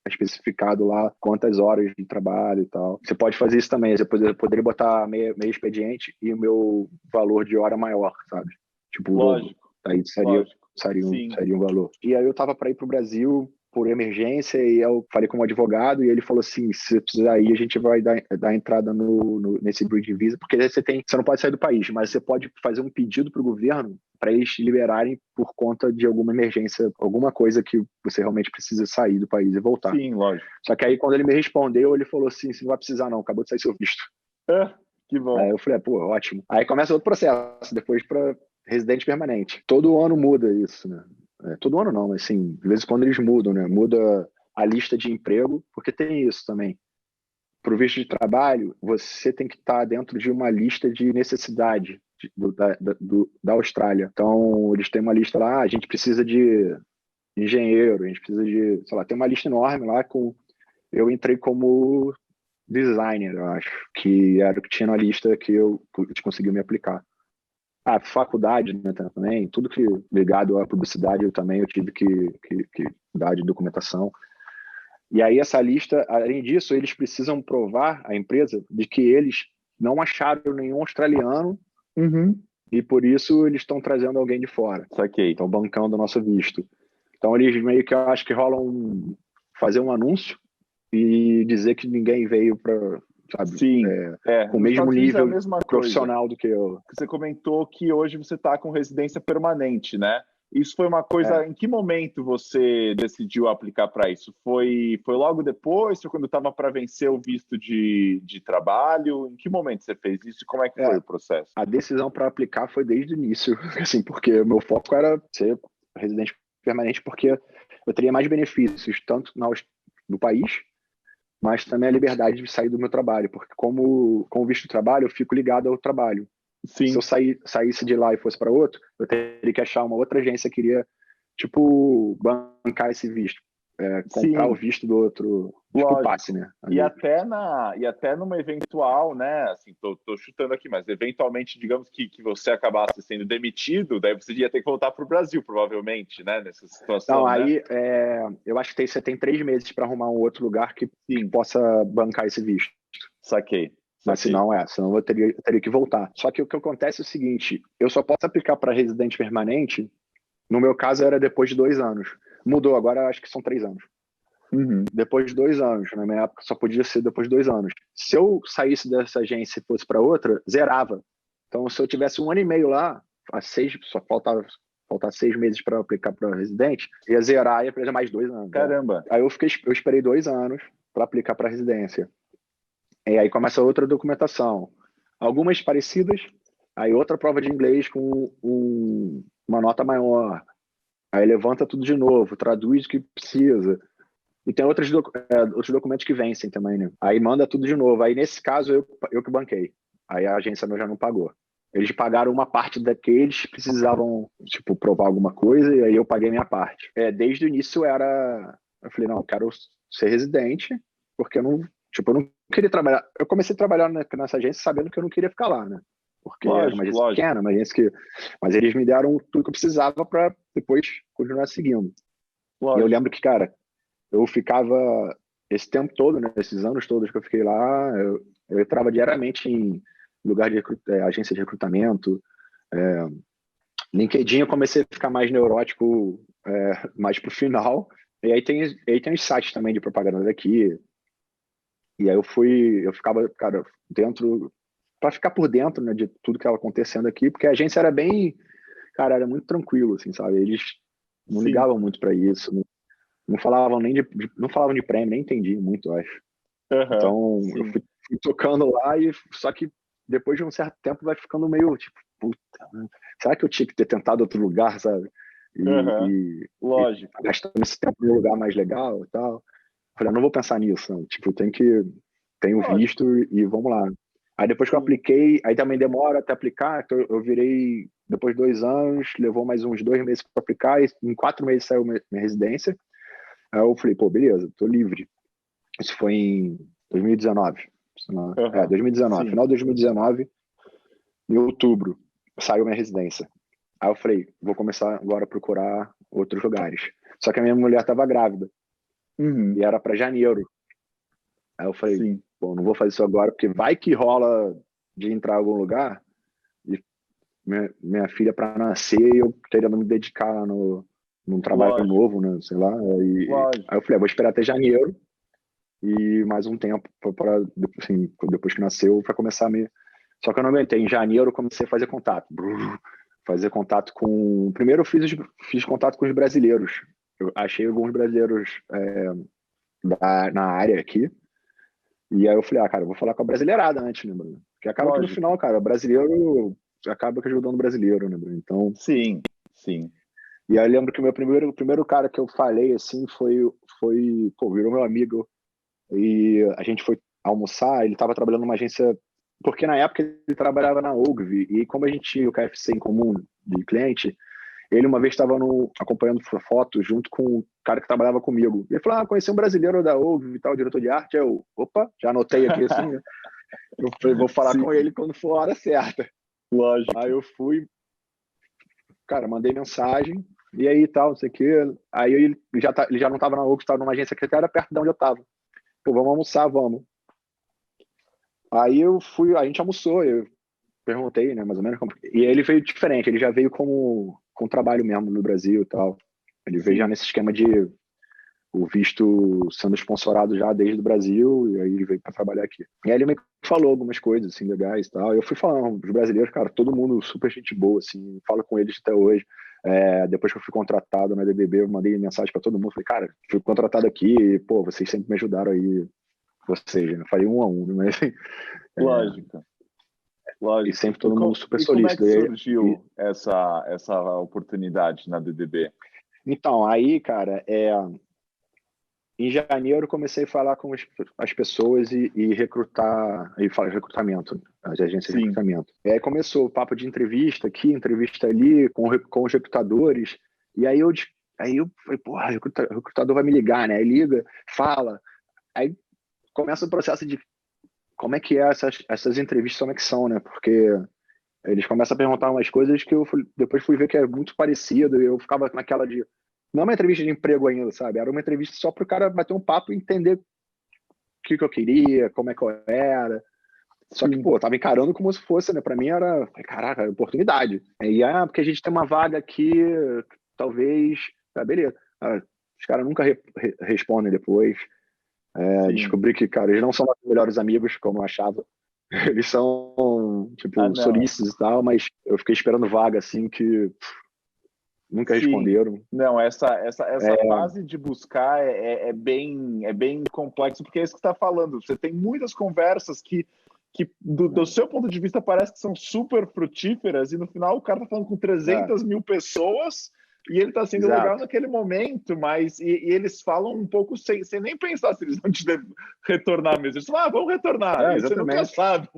especificado lá quantas horas de trabalho e tal. Você pode fazer isso também, você poderia botar meio expediente e o meu valor de hora maior, sabe? Tipo, lógico. Aí seria um valor. E aí eu tava para ir pro Brasil por emergência e eu falei com um advogado e ele falou assim, se você precisar ir, a gente vai dar entrada nesse Bridging Visa, porque você não pode sair do país, mas você pode fazer um pedido pro governo para eles liberarem por conta de alguma emergência, alguma coisa que você realmente precisa sair do país e voltar. Sim, lógico. Só que aí quando ele me respondeu, ele falou assim, você não vai precisar não, acabou de sair seu visto. Que bom. Aí eu falei, ótimo. Aí começa outro processo, depois para residente permanente. Todo ano muda isso, né? Todo ano não, mas assim, de vez em quando eles mudam, né? Muda a lista de emprego, porque tem isso também. para o visto de trabalho, você tem que estar dentro de uma lista de necessidade da Austrália. Então, eles têm uma lista lá, a gente precisa de engenheiro, a gente precisa de, sei lá, tem uma lista enorme lá com... Eu entrei como designer, eu acho, que era o que tinha na lista que eu consegui me aplicar. Faculdade, né, também, tudo que ligado à publicidade eu tive que dar de documentação. E aí essa lista, além disso, eles precisam provar, a empresa, de que eles não acharam nenhum australiano e por isso eles estão trazendo alguém de fora. Saquei. Estão bancando o nosso visto. Então eles meio que, eu acho que rolam fazer um anúncio e dizer que ninguém veio para, sabe, Sim, com o nos mesmo Estados Unidos é a nível mesma profissional do que eu. Você comentou que hoje você está com residência permanente, né? Isso foi uma coisa... Em que momento você decidiu aplicar para isso? Foi logo depois? Foi quando estava para vencer o visto de trabalho? Em que momento você fez isso e como é que foi o processo? A decisão para aplicar foi desde o início, assim, porque o meu foco era ser residente permanente, porque eu teria mais benefícios, tanto no país, mas também a liberdade de sair do meu trabalho, porque como com o visto de trabalho, eu fico ligado ao trabalho. Sim. Se eu saísse de lá e fosse para outro, eu teria que achar uma outra agência que iria, tipo, bancar esse visto. Comprar o visto do outro, tipo o passe, né? E até numa eventual, né? Assim, tô chutando aqui, mas eventualmente, digamos que você acabasse sendo demitido, daí você ia ter que voltar para o Brasil, provavelmente, né? Nessa situação. Não, né? aí eu acho que você tem 3 meses para arrumar um outro lugar que possa bancar esse visto. Saquei. Mas senão eu teria que voltar. Só que o que acontece é o seguinte: eu só posso aplicar para residente permanente. No meu caso era depois de 2 anos. Mudou, agora acho que são 3 anos. Depois de 2 anos. Na minha época só podia ser depois de 2 anos. Se eu saísse dessa agência e fosse para outra, zerava. Então, se eu tivesse 1 ano e meio lá, só faltar 6 meses para aplicar para residente, ia zerar e ia precisar mais 2 anos. Caramba! Aí eu esperei 2 anos para aplicar para residência. E aí começa outra documentação. Algumas parecidas, aí outra prova de inglês com uma nota maior. Aí levanta tudo de novo, traduz o que precisa. E tem outros documentos que vencem também, né? Aí manda tudo de novo. Aí nesse caso eu que banquei. Aí a agência já não pagou. Eles pagaram uma parte daqueles que precisavam, tipo, provar alguma coisa, e aí eu paguei minha parte. Desde o início eu falei, não, eu quero ser residente, porque eu não queria trabalhar. Eu comecei a trabalhar nessa agência sabendo que eu não queria ficar lá, né? Porque era uma agência pequena, uma agência que... Mas eles me deram tudo que eu precisava para depois continuar seguindo. E eu lembro que, cara, eu ficava esse tempo todo, né, esses anos todos que eu fiquei lá, eu entrava diariamente em lugar de agência de recrutamento. LinkedIn eu comecei a ficar mais neurótico mais pro final. E aí tem os sites também de propaganda daqui. E aí eu ficava, cara, para ficar por dentro, né, de tudo que estava acontecendo aqui, porque a agência era era muito tranquilo, assim, sabe? Eles não ligavam muito para isso, não falavam nem não falavam de prêmio, nem entendi muito, eu acho. Então, eu fui tocando lá, só que depois de um certo tempo vai ficando meio, tipo, puta, será que eu tinha que ter tentado outro lugar, sabe? Lógico. Gastando esse tempo num lugar mais legal e tal. Falei, não vou pensar nisso, não. Tipo, tenho visto e vamos lá. Aí depois que eu apliquei, aí também demora até aplicar, então eu virei, depois de 2 anos, levou mais uns 2 meses para aplicar, e em 4 meses saiu minha residência. Aí eu falei, pô, beleza, tô livre. Isso foi em 2019. 2019. Final de 2019, em outubro, saiu minha residência. Aí eu falei, vou começar agora a procurar outros lugares. Só que a minha mulher estava grávida. E era para janeiro. Aí eu falei, bom, não vou fazer isso agora, porque vai que rola de entrar em algum lugar e minha filha para nascer e eu querendo me dedicar num trabalho novo, né? Sei lá. Aí eu falei, vou esperar até janeiro e mais um tempo para assim, depois que nasceu para começar a me... Só que eu não aguentei. Em janeiro eu comecei a fazer contato. Fazer contato com... Primeiro eu fiz contato com os brasileiros. Eu achei alguns brasileiros na área aqui. E aí eu falei, cara, eu vou falar com a brasileirada antes, né, Bruno? Porque acaba que no final, cara, o brasileiro acaba que ajudando o brasileiro, né, Bruno? Então... Sim. E aí eu lembro que o primeiro cara que eu falei, assim, foi virou meu amigo. E a gente foi almoçar, ele estava trabalhando numa agência, porque na época ele trabalhava na Ogilvy, e como a gente tinha o KFC em comum de cliente, ele uma vez estava acompanhando foto junto com o cara que trabalhava comigo. E ele falou, conheci um brasileiro da Ogilvy e tal, diretor de arte. Eu, opa, já anotei aqui assim, né? Eu falei, vou falar com ele quando for a hora certa. Lógico. Aí eu fui, cara, mandei mensagem, e aí tal, não sei o quê. Aí ele já não estava na Ogilvy, estava numa agência secretária perto de onde eu estava. Pô, vamos almoçar, vamos. Aí eu fui, a gente almoçou, eu perguntei, né, mais ou menos. E ele veio diferente, ele já veio com trabalho mesmo no Brasil e tal. Ele veio já nesse esquema de o visto sendo sponsorado já desde o Brasil, e aí ele veio para trabalhar aqui. E aí ele me falou algumas coisas, assim, legais e tal. Eu fui falando, os brasileiros, cara, todo mundo super gente boa, assim, falo com eles até hoje. Depois que eu fui contratado na DBB, eu mandei mensagem para todo mundo, falei, cara, fui contratado aqui, e, pô, vocês sempre me ajudaram aí, vocês, né? Falei 1 a 1, mas... Lógico. E sempre todo mundo super solícito. solícito. Como é que surgiu essa oportunidade na DDB? Então, aí, cara, em janeiro comecei a falar com as pessoas e recrutar, e falar recrutamento, as agências de recrutamento. E aí começou o papo de entrevista aqui, entrevista ali, com os recrutadores. E aí eu falei, porra, o recrutador vai me ligar, né? Aí liga, fala. Aí começa o processo de como é que essas entrevistas, como é que são, né? Porque eles começam a perguntar umas coisas que eu depois fui ver que é muito parecido, e eu ficava naquela de... Não é uma entrevista de emprego ainda, sabe? Era uma entrevista só para o cara bater um papo e entender o que eu queria, como é que eu era. Só que, pô, eu tava encarando como se fosse, né? Para mim era, caraca, oportunidade. E porque a gente tem uma vaga aqui, talvez... beleza. Os caras nunca respondem depois. Descobri que, cara, eles não são nossos melhores amigos, como eu achava. Eles são, tipo, solícitos e tal, mas eu fiquei esperando vaga, assim, que nunca responderam. Não, essa fase de buscar é bem complexo, porque é isso que você está falando. Você tem muitas conversas que do seu ponto de vista, parece que são super frutíferas, e no final o cara está falando com 300 mil pessoas, e ele está sendo legal naquele momento, mas e eles falam um pouco sem nem pensar se eles vão te retornar mesmo. Eles falam, vamos retornar, e você nunca sabe.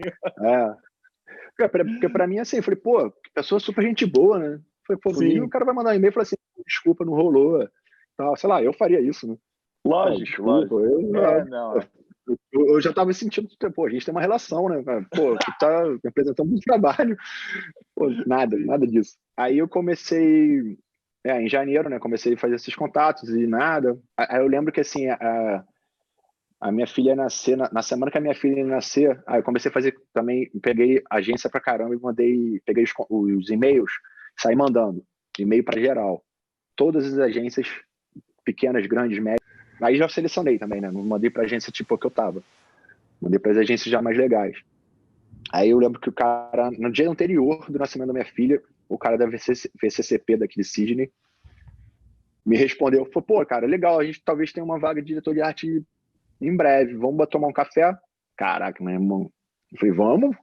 Porque para mim, assim, eu falei, pô, pessoa super gente boa, né? Falei, pô, o cara vai mandar um e-mail e falar assim, desculpa, não rolou. Tal. Sei lá, eu faria isso, né? Lógico. Eu já tava sentindo, pô, a gente tem uma relação, né? Pô, tu tá me apresentando um trabalho. Pô, nada disso. Aí eu comecei, em janeiro, né? Comecei a fazer esses contatos e nada. Aí eu lembro que, assim, a minha filha ia nascer, na semana que a minha filha ia nascer, aí eu comecei a fazer também, peguei agência pra caramba e peguei os e-mails, saí mandando e-mail para geral. Todas as agências, pequenas, grandes, médias. Aí já selecionei também, né? Não mandei pra agência tipo a que eu tava. Mandei para as agências já mais legais. Aí eu lembro que o cara, no dia anterior do nascimento da minha filha, o cara da VCCP daqui de Sydney me respondeu, falou, pô, cara, legal, a gente talvez tenha uma vaga de diretor de arte em breve, vamos tomar um café? Caraca, meu irmão. Eu falei, vamos?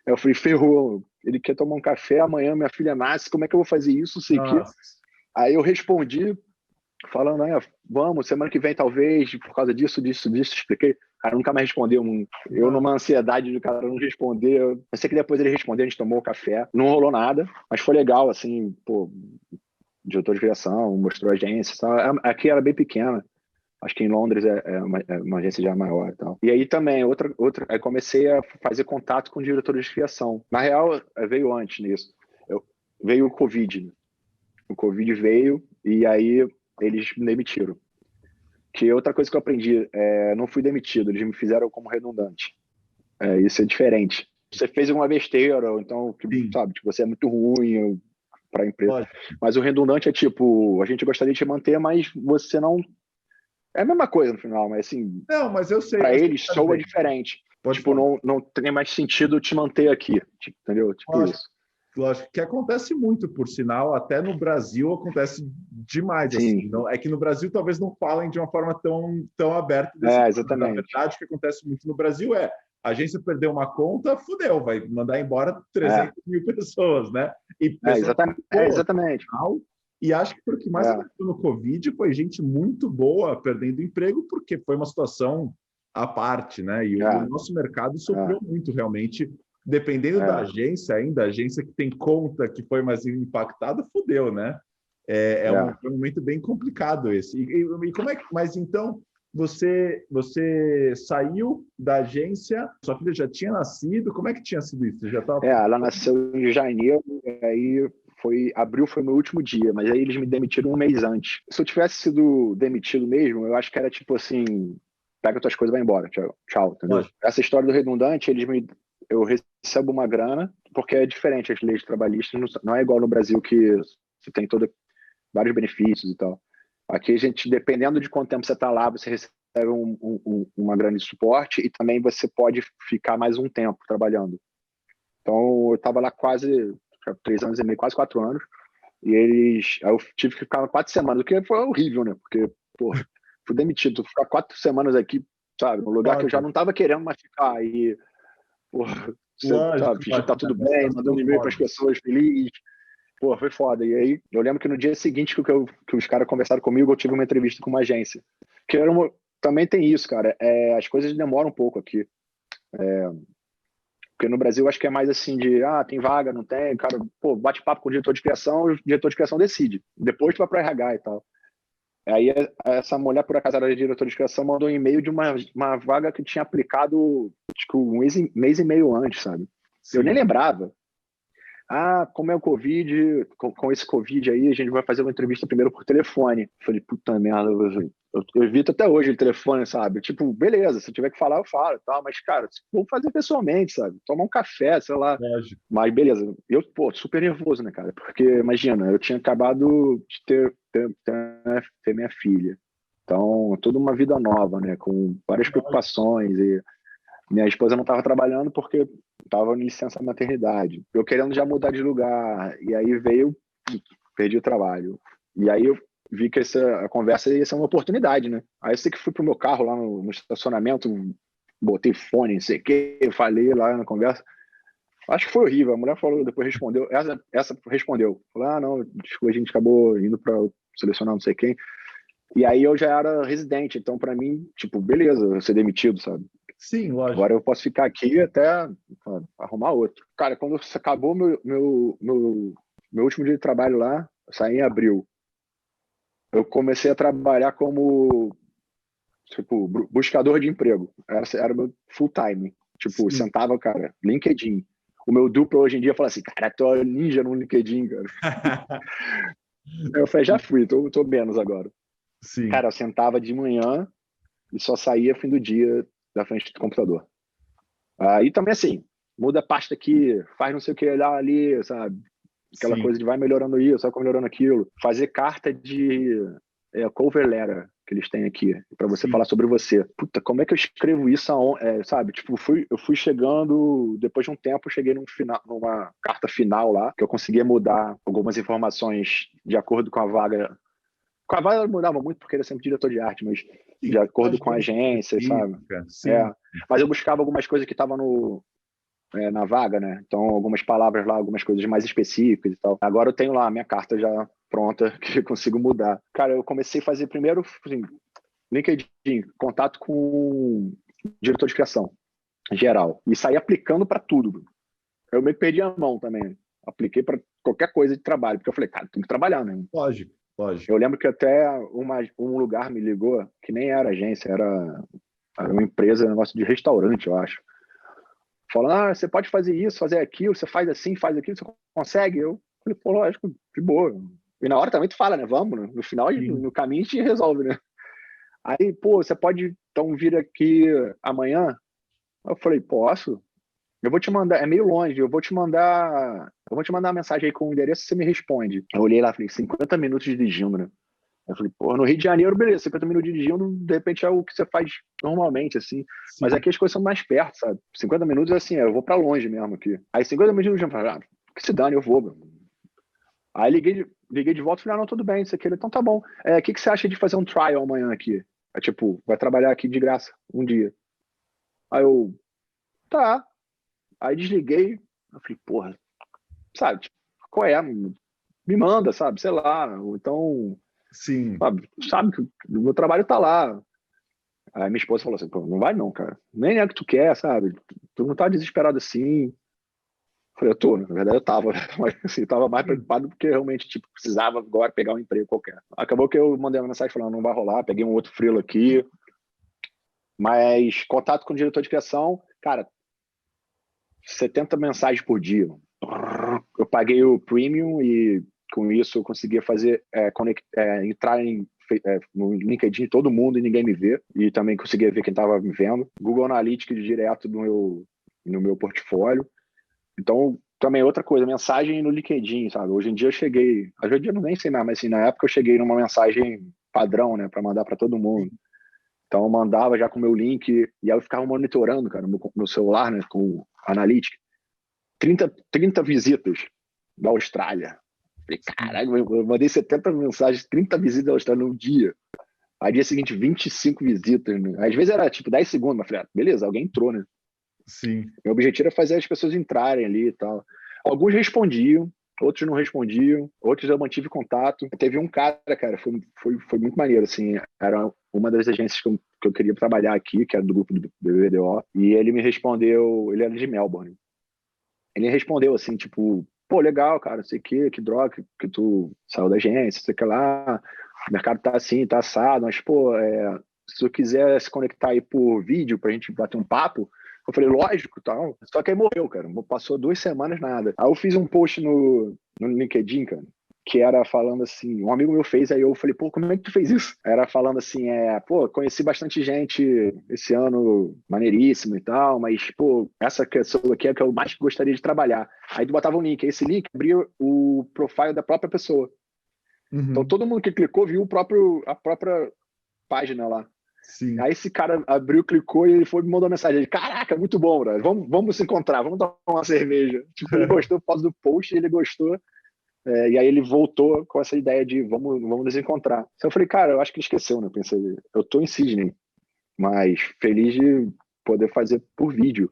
Eu falei, ferrou, ele quer tomar um café, amanhã minha filha nasce, como é que eu vou fazer isso, sei que. Aí eu respondi, falando, vamos, semana que vem talvez, por causa disso, expliquei. O cara nunca mais respondeu. Eu, numa ansiedade do cara não responder, eu sei que depois ele respondeu, a gente tomou o café, não rolou nada, mas foi legal, assim, pô, diretor de criação, mostrou a agência, tal. Aqui era bem pequena. Acho que em Londres é uma agência já maior e tal. E aí também, aí comecei a fazer contato com diretores de criação. Na real, veio antes nisso. Veio o Covid. Né? O Covid veio e aí eles me demitiram. Que outra coisa que eu aprendi, não fui demitido, eles me fizeram como redundante. Isso é diferente. Você fez uma besteira, ou então, sabe, tipo, você é muito ruim para a empresa. Pode. Mas o redundante é tipo, a gente gostaria de te manter, mas você não... É a mesma coisa no final, mas assim... Não, mas eu sei. Para eles soa diferente. Tipo, não tem mais sentido te manter aqui, entendeu? Tipo isso. Lógico, que acontece muito, por sinal, até no Brasil acontece demais. Assim, não, é que no Brasil talvez não falem de uma forma tão aberta. Exatamente. Na verdade, o que acontece muito no Brasil a agência perdeu uma conta, fudeu, vai mandar embora 300 mil pessoas, né? E exatamente. E acho que o que mais aconteceu no Covid foi gente muito boa perdendo emprego, porque foi uma situação à parte, né? E É, o nosso mercado sofreu é, muito, realmente. Dependendo da é, agência ainda, a agência que tem conta que foi mais impactada, fodeu, né? é. Foi um momento bem complicado esse. E como é que... Mas então, você saiu da agência, sua filha já tinha nascido, como é que tinha sido isso? Você já estava... Ela nasceu em janeiro, e aí abril foi meu último dia, mas aí eles me demitiram um mês antes. Se eu tivesse sido demitido mesmo, eu acho que era tipo assim, pega tuas coisas e vai embora, tchau, tchau, entendeu? Lógico. Essa história do redundante, eu recebo uma grana, porque é diferente, as leis trabalhistas não é igual no Brasil que você tem vários benefícios e tal. Aqui a gente, dependendo de quanto tempo você está lá, você recebe uma grana de suporte e também você pode ficar mais um tempo trabalhando. Então, eu estava lá quase 3 anos e meio, quase 4 anos, e aí eu tive que ficar 4 semanas, o que foi horrível, né? Porque, pô, fui demitido, ficar 4 semanas aqui, sabe, no lugar que eu já Lógico, não estava querendo mais ficar, aí, pô, você, lógico, sabe, fingir que tá lógico, tudo uma bem, mandando situação e-mail para as foda. pessoas feliz, pô, foi foda. E aí, eu lembro que no dia seguinte que os caras conversaram comigo, eu tive uma entrevista com uma agência, que também tem isso, cara, as coisas demoram um pouco aqui. Porque no Brasil acho que é mais assim tem vaga, não tem, cara, pô, bate papo com o diretor de criação e o diretor de criação decide. Depois tu vai para RH e tal. Aí essa mulher, por acaso, era diretora de criação, mandou um e-mail de uma vaga que tinha aplicado, tipo, mês e meio antes, sabe? Eu nem Sim. lembrava. Como é o Covid, com esse Covid aí, a gente vai fazer uma entrevista primeiro por telefone. Falei, puta merda, eu evito até hoje o telefone, sabe? Tipo, beleza, se tiver que falar, eu falo e tal, mas, cara, vamos fazer pessoalmente, sabe? Tomar um café, sei lá. Lógico. Mas, beleza, eu, pô, super nervoso, né, cara? Porque, imagina, eu tinha acabado de ter minha filha. Então, toda uma vida nova, né? Com várias preocupações e minha esposa não estava trabalhando porque estava em licença maternidade. Eu querendo já mudar de lugar. E aí perdi o trabalho. E aí eu vi que a conversa ia ser uma oportunidade, né? Aí eu sei que fui pro meu carro lá no estacionamento, botei fone, não sei o quê, falei lá na conversa. Acho que foi horrível. A mulher falou, depois respondeu. Essa respondeu. Falou, não, a gente acabou indo para selecionar não sei quem. E aí eu já era residente. Então, para mim, tipo, beleza, eu ser demitido, sabe? Sim, lógico. Agora eu posso ficar aqui até arrumar outro. Cara, quando acabou meu último dia de trabalho lá, eu saí em abril. Eu comecei a trabalhar como, tipo, buscador de emprego. Era o meu full time. Tipo, Sim. sentava, cara, LinkedIn. O meu duplo hoje em dia fala assim, cara, tô ninja no LinkedIn, cara. Eu falei, já fui, tô menos agora. Sim. Cara, eu sentava de manhã e só saía fim do dia da frente do computador. Aí também assim, muda a pasta aqui, faz não sei o que lá ali, sabe? Aquela Sim. coisa de vai melhorando isso, vai melhorando aquilo. Fazer carta de cover letter que eles têm aqui, para você Sim. falar sobre você. Puta, como é que eu escrevo isso, sabe? Tipo, eu fui chegando, depois de um tempo, eu cheguei numa carta final lá, que eu conseguia mudar algumas informações de acordo com a vaga. Com a vaga mudava muito, porque era sempre diretor de arte, mas de Sim. acordo com a Ajuda agência, sabe? específica. É. Sim. Mas eu buscava algumas coisas que estavam na vaga, né? Então, algumas palavras lá, algumas coisas mais específicas e tal. Agora eu tenho lá a minha carta já pronta, que eu consigo mudar. Cara, eu comecei a fazer primeiro, assim, LinkedIn, contato com o diretor de criação, geral. E saí aplicando para tudo. Eu meio que perdi a mão também. Apliquei para qualquer coisa de trabalho, porque eu falei, cara, tem que trabalhar, né? Lógico, lógico. Eu lembro que até um lugar me ligou, que nem era agência, era uma empresa, um negócio de restaurante, eu acho. Falando, você pode fazer isso, fazer aquilo, você faz assim, faz aquilo, você consegue? Eu falei, pô, lógico, de boa. E na hora também tu fala, né? Vamos, né? No final, Sim. no caminho, a gente resolve, né? Aí, pô, você pode então vir aqui amanhã? Eu falei, posso? Eu vou te mandar, é meio longe, eu vou te mandar uma mensagem aí com o endereço e você me responde. Eu olhei lá, falei, 50 minutos dirigindo, né? Eu falei, pô, no Rio de Janeiro, beleza, 50 minutos dirigindo, de repente é o que você faz normalmente, assim. Mas Sim. aqui as coisas são mais perto, sabe? 50 minutos é assim, eu vou pra longe mesmo aqui. Aí 50 minutos eu falei, que se dane, eu vou, meu. Aí liguei de volta e falei, não, tudo bem, isso aqui. Então tá bom. O que você acha de fazer um trial amanhã aqui? Tipo, vai trabalhar aqui de graça, um dia. Aí eu, tá. Aí desliguei, eu falei, porra, sabe, tipo, qual é? Me manda, sabe, sei lá. Ou então, Sim. sabe que o meu trabalho tá lá. Aí minha esposa falou assim, pô, não vai não, cara. Nem é o que tu quer, sabe? Tu não tá desesperado assim. Eu falei, eu tô, na verdade eu tava, mas assim, tava mais preocupado porque realmente, tipo, precisava agora pegar um emprego qualquer. Acabou que eu mandei uma mensagem falando, não vai rolar, peguei um outro freelo aqui, mas contato com o diretor de criação, cara, 70 mensagens por dia. Eu paguei o premium e com isso eu conseguia fazer, entrar no LinkedIn de todo mundo e ninguém me vê. E também conseguia ver quem estava me vendo. Google Analytics direto no meu portfólio. Então, também outra coisa, mensagem no LinkedIn, sabe? Hoje em dia eu cheguei, hoje em dia eu nem sei mais, mas assim, na época eu cheguei numa mensagem padrão, né, para mandar para todo mundo. Então eu mandava já com o meu link, e aí eu ficava monitorando, cara, no meu celular, né, com o Analytics. 30 visitas da Austrália. Falei, caralho, eu mandei 70 mensagens, 30 visitas da Austrália num dia. Aí dia seguinte, 25 visitas. Né? Às vezes era tipo 10 segundos, mas falei, beleza, alguém entrou, né? Sim. Meu objetivo era fazer as pessoas entrarem ali e tal. Alguns respondiam, outros não respondiam, outros eu mantive contato. Teve um cara, foi muito maneiro, assim, era uma das agências que eu queria trabalhar aqui, que era do grupo do BBDO, e ele me respondeu, ele era de Melbourne. Ele respondeu assim, tipo, pô, legal, cara, não sei o que droga que tu saiu da agência, sei que lá, o mercado tá assim, tá assado, mas, pô, se tu quiser se conectar aí por vídeo pra gente bater um papo, eu falei, lógico, tal. Só que aí morreu, cara. Passou 2 semanas, nada. Aí eu fiz um post no LinkedIn, cara, que era falando assim, um amigo meu fez, aí eu falei, pô, como é que tu fez isso? Era falando assim, pô, conheci bastante gente esse ano, maneiríssimo e tal, mas, pô, essa pessoa aqui é a que eu mais gostaria de trabalhar. Aí tu botava um link, esse link abria o profile da própria pessoa. Então todo mundo que clicou viu a própria página lá. Sim. Aí esse cara abriu, clicou e ele foi me mandou uma mensagem. Ele, caraca, muito bom, brother. Vamos se encontrar, vamos tomar uma cerveja. Tipo, ele gostou por causa do post, ele gostou. E aí ele voltou com essa ideia de vamos nos encontrar. Então eu falei, cara, eu acho que ele esqueceu, né? Eu pensei, eu tô em Sydney, mas feliz de poder fazer por vídeo.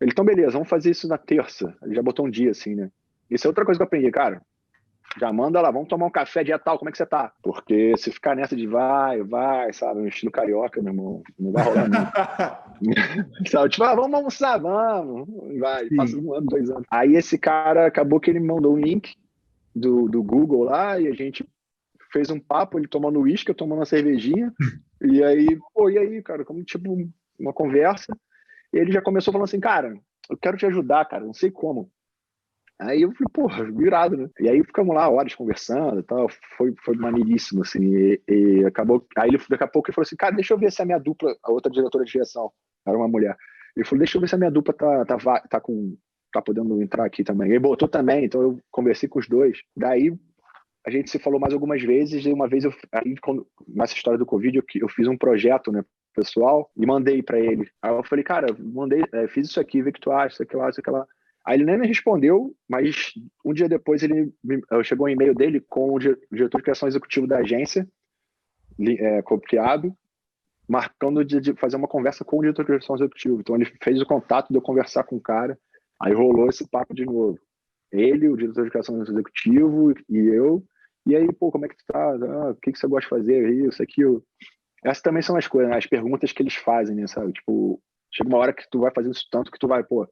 Ele, então beleza, vamos fazer isso na terça. Ele já botou um dia assim, né? Isso é outra coisa que eu aprendi, cara. Já manda lá, vamos tomar um café dia tal, como é que você tá? Porque se ficar nessa de vai, sabe, no estilo carioca, meu irmão, não vai rolar nunca. Sabe, tipo, vamos almoçar, vamos. Vai, passa 1 ano, 2 anos. Aí esse cara, acabou que ele me mandou um link do Google lá, e a gente fez um papo, ele tomando uísque, eu tomando uma cervejinha, e aí, pô, e aí, cara, como tipo uma conversa, e ele já começou falando assim, cara, eu quero te ajudar, cara, não sei como. Aí eu falei, porra, virado, né? E aí ficamos lá horas conversando e tal, foi maneiríssimo, assim, e acabou, aí daqui a pouco ele falou assim, cara, deixa eu ver se a minha dupla, a outra diretora de direção, era uma mulher, ele falou, deixa eu ver se a minha dupla tá podendo entrar aqui também. Ele botou também, então eu conversei com os dois, daí a gente se falou mais algumas vezes, e uma vez, nessa história do Covid, eu fiz um projeto, né, pessoal, e mandei para ele. Aí eu falei, cara, fiz isso aqui, vê o que tu acha, isso aqui lá, isso aqui lá. Aí ele nem me respondeu, mas um dia depois chegou um e-mail dele com o diretor de criação executivo da agência, copiado, marcando de fazer uma conversa com o diretor de criação executivo. Então ele fez o contato de eu conversar com o cara, aí rolou esse papo de novo. Ele, o diretor de criação executivo e eu, e aí, pô, como é que tu tá? O que você gosta de fazer? Isso, aquilo. Essas também são as coisas, né? As perguntas que eles fazem, né, sabe? Tipo, chega uma hora que tu vai fazendo isso tanto que tu vai, pô,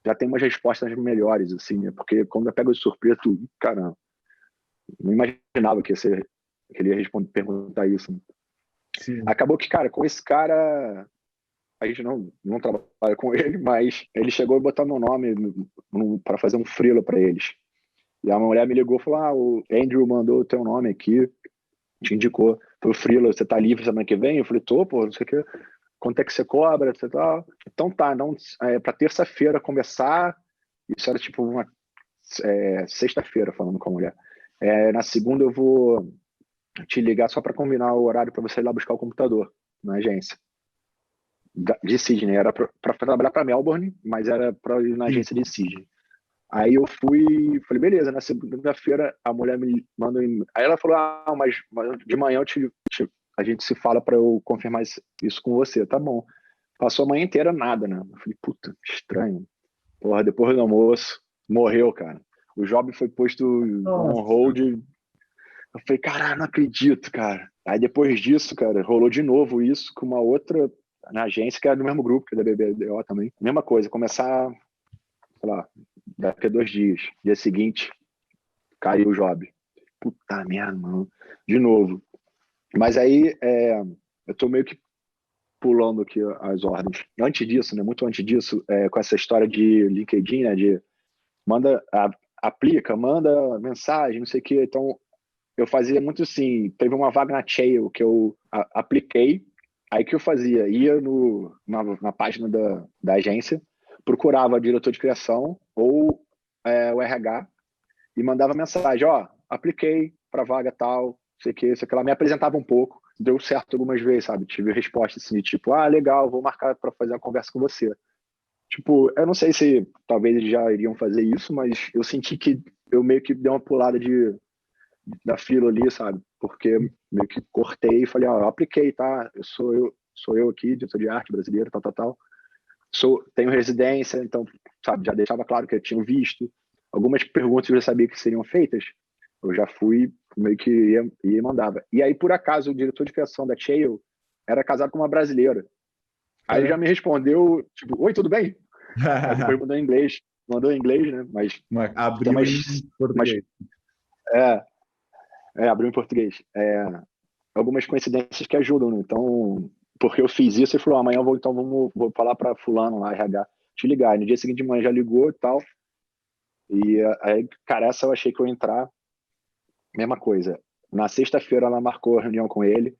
já tem umas respostas melhores, assim, né? Porque quando eu pego de surpresa, caramba, não imaginava que ele ia perguntar isso. Né? Sim. Acabou que, cara, com esse cara, a gente não trabalha com ele, mas ele chegou a botar meu nome para fazer um freela para eles. E a mulher me ligou e falou, o Andrew mandou o teu nome aqui, te indicou pro freela, você tá livre semana que vem? Eu falei, tô, pô, não sei o que. Quanto é que você cobra, etc. Então tá, para terça-feira conversar, isso era tipo uma sexta-feira falando com a mulher. Na segunda eu vou te ligar só para combinar o horário para você ir lá buscar o computador na agência. De Sydney, era para trabalhar para Melbourne, mas era para ir na agência de Sydney. Aí eu falei, beleza, na segunda-feira a mulher me mandou, aí ela falou, mas de manhã a gente se fala para eu confirmar isso com você, tá bom. Passou a manhã inteira nada, né? Eu falei, puta, estranho. Porra, depois do almoço, morreu, cara. O job foi posto on hold. Eu falei, caralho, não acredito, cara. Aí depois disso, cara, rolou de novo isso com uma outra na agência, que era do mesmo grupo, que é da BBDO também. Mesma coisa, começar, sei lá, daqui a 2 dias. Dia seguinte, caiu o job. Puta merda, mano. De novo. Mas aí, eu tô meio que pulando aqui as ordens. Antes disso, né, muito antes disso, com essa história de LinkedIn, né, de manda, aplica, manda mensagem, não sei o quê. Então, eu fazia muito assim, teve uma vaga na Chail que eu apliquei, aí que eu fazia? Ia na página da agência, procurava diretor de criação ou o RH e mandava mensagem, ó, apliquei para vaga tal, não sei o que, sei que lá, me apresentava um pouco, deu certo algumas vezes, sabe? Tive resposta assim, de tipo, legal, vou marcar para fazer uma conversa com você. Tipo, eu não sei se talvez eles já iriam fazer isso, mas eu senti que eu meio que dei uma pulada da fila ali, sabe? Porque meio que cortei e falei, ó, eu apliquei, tá? Sou eu aqui, diretor de arte brasileiro, tal, tal, tal. Tenho residência, então, sabe, já deixava claro que eu tinha visto. Algumas perguntas eu já sabia que seriam feitas, eu já fui meio que ia e mandava. E aí, por acaso, o diretor de criação da Chail era casado com uma brasileira. Aí ele já me respondeu, tipo, oi, tudo bem? Aí depois mandou em inglês, né? Mas Abriu em português. Abriu em português. Algumas coincidências que ajudam, né? Então, porque eu fiz isso, ele falou, amanhã vou falar para fulano lá, RH, te ligar. E no dia seguinte de manhã já ligou e tal. E aí, cara, essa eu achei que eu ia entrar. Mesma coisa. Na sexta-feira ela marcou a reunião com ele.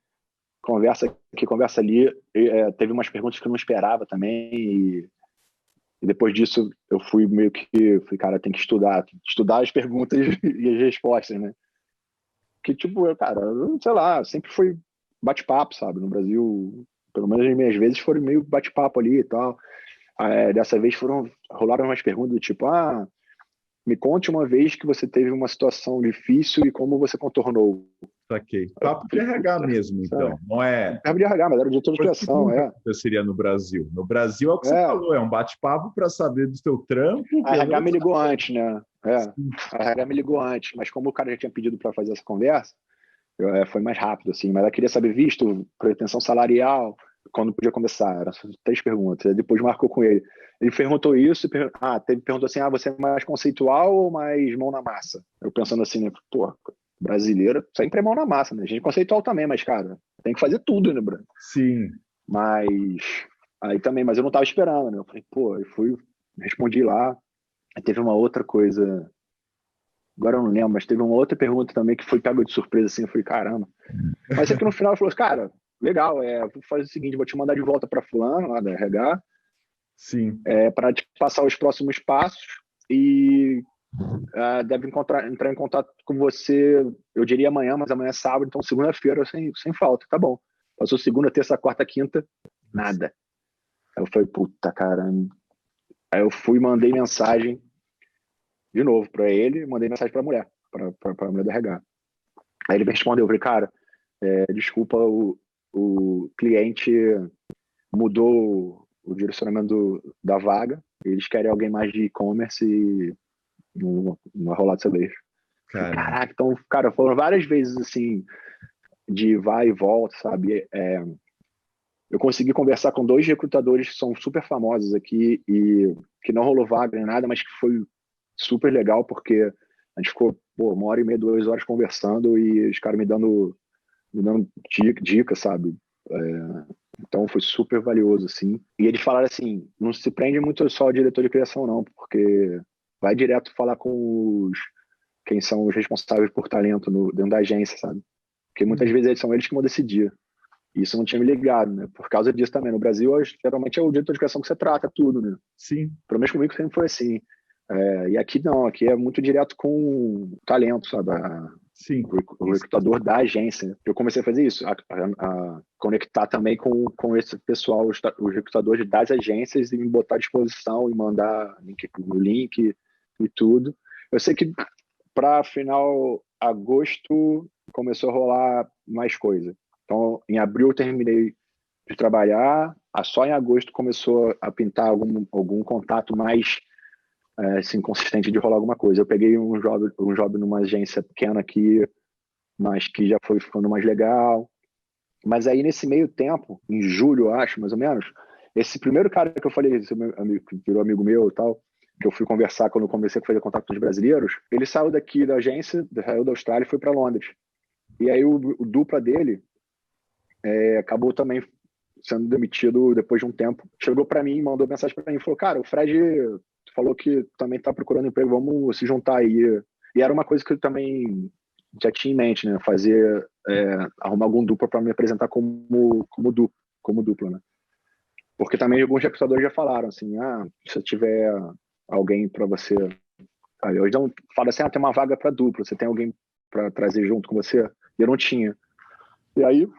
Conversa aqui, conversa ali. Teve umas perguntas que eu não esperava também. E depois disso eu fui meio que... Fui, cara, tem que estudar as perguntas e as respostas, né? Que, tipo, cara, sei lá, sempre foi bate-papo, sabe? No Brasil, pelo menos as minhas vezes foram meio bate-papo ali e tal. Dessa vez rolaram umas perguntas do tipo, me conte uma vez que você teve uma situação difícil e como você contornou. Saquei. Papo de RH mesmo, então. Não é. Papo de RH, mas era o diretor de criação, Aconteceria no Brasil. No Brasil é o que você falou, é um bate-papo para saber do seu trampo. A RH me ligou antes, né? A RH me ligou antes, mas como o cara já tinha pedido para fazer essa conversa, foi mais rápido, assim. Mas ela queria saber visto, pretensão salarial, quando podia começar. Eram 3 perguntas. Aí depois marcou com ele. Ele perguntou isso, perguntou assim, você é mais conceitual ou mais mão na massa? Eu pensando assim, né? Pô, brasileira sempre é mão na massa, né? A gente é conceitual também, mas, cara, tem que fazer tudo, né, Bruno? Sim. Mas aí também, mas eu não estava esperando, né? Eu falei, pô, respondi lá. Aí teve uma outra coisa, agora eu não lembro, mas teve uma outra pergunta também que foi pego de surpresa, assim, eu falei, caramba. Mas é que no final ele falou, cara, legal, vou fazer o seguinte, vou te mandar de volta para fulano, lá da RH, sim, para te passar os próximos passos e deve entrar em contato com você, eu diria amanhã, mas amanhã é sábado, então segunda-feira sem falta, tá bom. Passou segunda, terça, quarta, quinta, nada. Aí eu falei, puta, cara. Aí eu mandei mensagem de novo para ele, mandei mensagem para a mulher, para a mulher do RH. Aí ele me respondeu, eu falei, cara, desculpa, o cliente mudou o direcionamento da vaga, eles querem alguém mais de e-commerce e não vai rolar dessa vez. Caraca, então, cara, foram várias vezes assim, de vai e volta, sabe? Eu consegui conversar com 2 recrutadores que são super famosos aqui e que não rolou vaga nem nada, mas que foi super legal porque a gente ficou 1h30, 2 horas conversando e os caras me dando dicas, sabe? Então foi super valioso, assim. E eles falaram assim, não se prende muito só ao diretor de criação, não, porque vai direto falar com quem são os responsáveis por talento dentro da agência, sabe? Porque muitas vezes são eles que vão decidir. Isso eu não tinha me ligado, né? Por causa disso também. No Brasil, geralmente é o diretor de criação que você trata tudo, né? Sim. Pelo menos comigo sempre foi assim. E aqui não, aqui é muito direto com o talento, sabe? Sim. O recrutador da agência. Eu comecei a fazer isso, a conectar também com esse pessoal, os recrutadores das agências e me botar à disposição e mandar o link e tudo. Eu sei que para final agosto começou a rolar mais coisa. Então, em abril eu terminei de trabalhar, só em agosto começou a pintar algum contato mais assim, consistente de rolar alguma coisa. Eu peguei um job numa agência pequena aqui, mas que já foi ficando mais legal. Mas aí, nesse meio tempo, em julho, eu acho, mais ou menos, esse primeiro cara que eu falei, esse meu amigo, que virou amigo meu e tal, que eu fui conversar quando eu comecei a fazer contato com os brasileiros, ele saiu daqui da agência, saiu da Austrália e foi para Londres. E aí o dupla dele acabou também sendo demitido depois de um tempo. Chegou para mim, mandou mensagem para mim, falou, cara, o Fred falou que também está procurando emprego, vamos se juntar aí. E era uma coisa que eu também já tinha em mente, né? Fazer, arrumar algum dupla para me apresentar como dupla, né? Porque também alguns recrutadores já falaram assim, se tiver alguém para você... Aí eu não falo assim, tem uma vaga para dupla, você tem alguém para trazer junto com você? E eu não tinha. E aí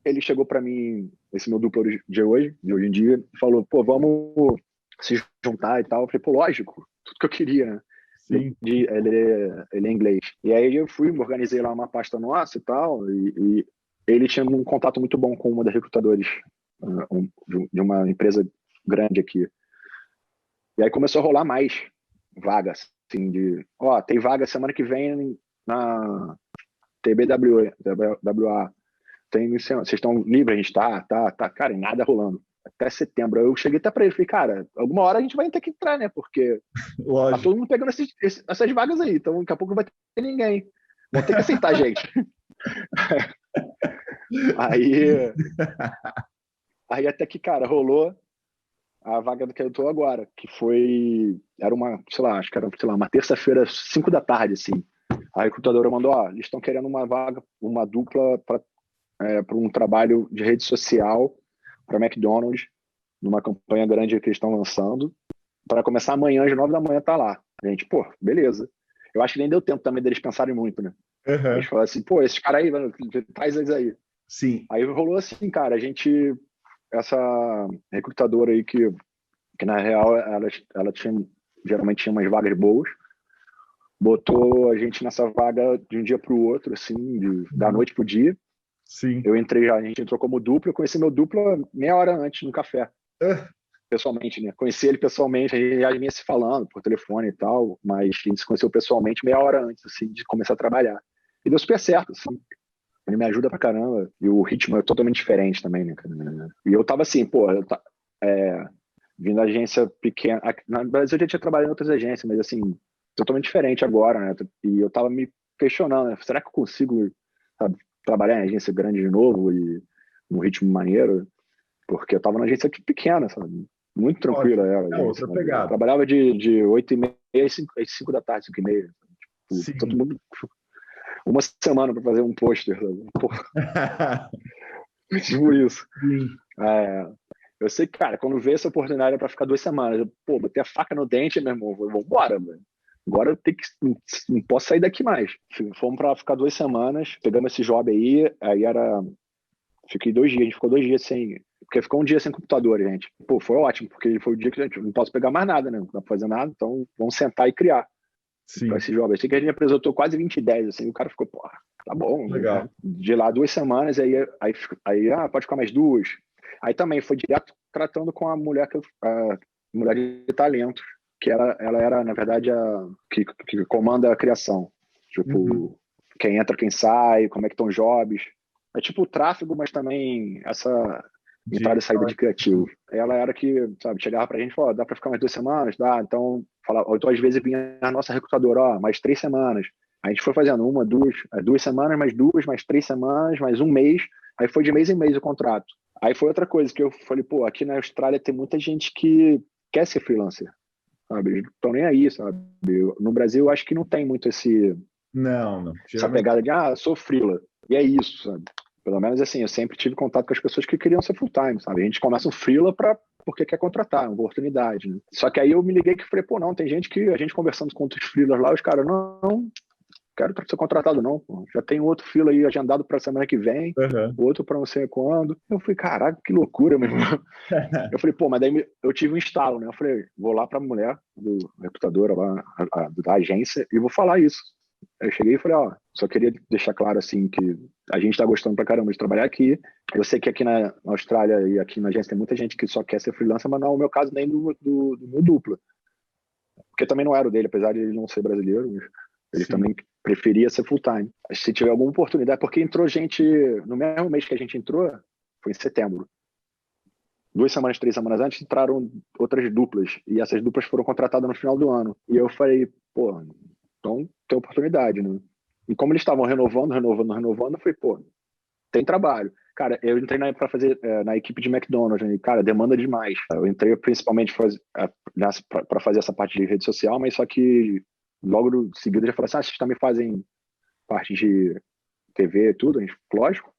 ele chegou para mim, esse meu duplo de hoje em dia, falou, pô, vamos se juntar e tal. Eu falei, pô, lógico, tudo que eu queria, né? Sim. Ele é inglês. E aí eu fui, me organizei lá uma pasta nossa e tal, e ele tinha um contato muito bom com uma das recrutadores de uma empresa grande aqui. E aí começou a rolar mais vagas, assim, tem vaga semana que vem na TBWA. Vocês estão livres? A gente tá. Cara, e nada rolando. Até setembro. Eu cheguei até pra ele, falei, cara, alguma hora a gente vai ter que entrar, né? Porque tá todo mundo pegando essas vagas aí, então daqui a pouco não vai ter ninguém. Vão ter que aceitar a gente. Aí até que, cara, rolou a vaga do que eu tô agora, que era uma, sei lá, acho que era, sei lá, uma terça-feira, 5 da tarde, assim. A recrutadora mandou, eles estão querendo uma vaga, uma dupla para um trabalho de rede social para McDonald's, numa campanha grande que eles estão lançando, para começar amanhã, às 9 da manhã, tá lá. A gente, pô, beleza. Eu acho que nem deu tempo também deles pensarem muito, né? Uhum. Eles falaram assim, pô, esses caras aí, mano, traz eles aí. Sim. Aí rolou assim, cara, essa recrutadora aí que na real, ela geralmente tinha umas vagas boas, botou a gente nessa vaga de um dia para o outro, assim, da noite pro dia. Sim. A gente entrou como dupla, eu conheci meu dupla meia hora antes no café, pessoalmente, né? Conheci ele pessoalmente, a gente já vinha se falando por telefone e tal, mas a gente se conheceu pessoalmente meia hora antes, assim, de começar a trabalhar. E deu super certo, assim. Ele me ajuda pra caramba, e o ritmo é totalmente diferente também, né? E eu tava assim, pô, vindo da agência pequena. No Brasil eu já tinha trabalhado em outras agências, mas assim, totalmente diferente agora, né? E eu tava me questionando, né? Será que eu consigo, sabe, trabalhar em agência grande de novo e num ritmo maneiro? Porque eu tava na agência pequena, sabe? Muito tranquila era a agência. Outra pegada. Eu trabalhava de 8h30 às 5 da tarde, 5h30. Tipo, todo mundo... Uma semana para fazer um pôster, sabe? Tipo isso. Sim. Eu sei que, cara, quando veio essa oportunidade era pra ficar 2 semanas. Botei a faca no dente, meu irmão. Vambora, mano. Agora eu tenho que. Não posso sair daqui mais. Fomos pra ficar 2 semanas, pegamos esse job aí era. Fiquei 2 dias, a gente ficou 2 dias sem. Porque ficou um dia sem computador, gente. Pô, foi ótimo, porque foi o dia que a gente não posso pegar mais nada, né? Não dá pra fazer nada, então vamos sentar e criar. Sim. Pra esse job. Eu sei que a gente apresentou quase 20 ideias, assim, o cara ficou, pô, tá bom. Legal. Né? De lá 2 semanas, aí pode ficar mais 2. Aí também foi direto tratando com a mulher mulher de talento, que ela era, na verdade, que comanda a criação. Tipo, quem entra, quem sai, como é que estão os jobs. É tipo o tráfego, mas também essa entrada e saída de criativo. Ela era que, sabe, chegava pra gente e falava, dá pra ficar mais 2 semanas? Dá, então, então às vezes vinha a nossa recrutadora, mais 3 semanas. A gente foi fazendo 1, 2 semanas, mais 2, mais 3 semanas, mais 1 mês. Aí foi de mês em mês o contrato. Aí foi outra coisa que eu falei, pô, aqui na Austrália tem muita gente que quer ser freelancer, sabe? Eles não estão nem aí, sabe? No Brasil eu acho que não tem muito Não. Essa pegada de, sou freela. E é isso, sabe? Pelo menos assim, eu sempre tive contato com as pessoas que queriam ser full-time, sabe? A gente começa um freela porque quer contratar, é uma oportunidade, né? Só que aí eu me liguei que falei, pô, não, tem gente que a gente conversando com outros freelas lá, os caras, não quero ser contratado não, pô. Já tem outro freela aí agendado para semana que vem, outro para não sei quando. Eu falei, caraca, que loucura, meu irmão. Eu falei, pô, mas daí eu tive um instalo, né? Eu falei, vou lá para a mulher do recrutadora lá, da agência, e vou falar isso. Aí eu cheguei e falei, só queria deixar claro assim que a gente tá gostando pra caramba de trabalhar aqui. Eu sei que aqui na Austrália e aqui na agência tem muita gente que só quer ser freelancer, mas não é o meu caso nem do meu dupla. Porque também não era o dele, apesar de ele não ser brasileiro, ele também preferia ser full time. Se tiver alguma oportunidade, porque entrou gente, no mesmo mês que a gente entrou, foi em setembro. 2 semanas, 3 semanas antes, entraram outras duplas. E essas duplas foram contratadas no final do ano. E eu falei, pô, então tem oportunidade, né? E como eles estavam renovando, eu falei, pô, tem trabalho. Cara, eu entrei para fazer na equipe de McDonald's, né? E, cara, demanda demais. Eu entrei principalmente para fazer essa parte de rede social, mas só que logo em seguida já falei assim, vocês também fazem parte de TV e tudo? A gente, lógico.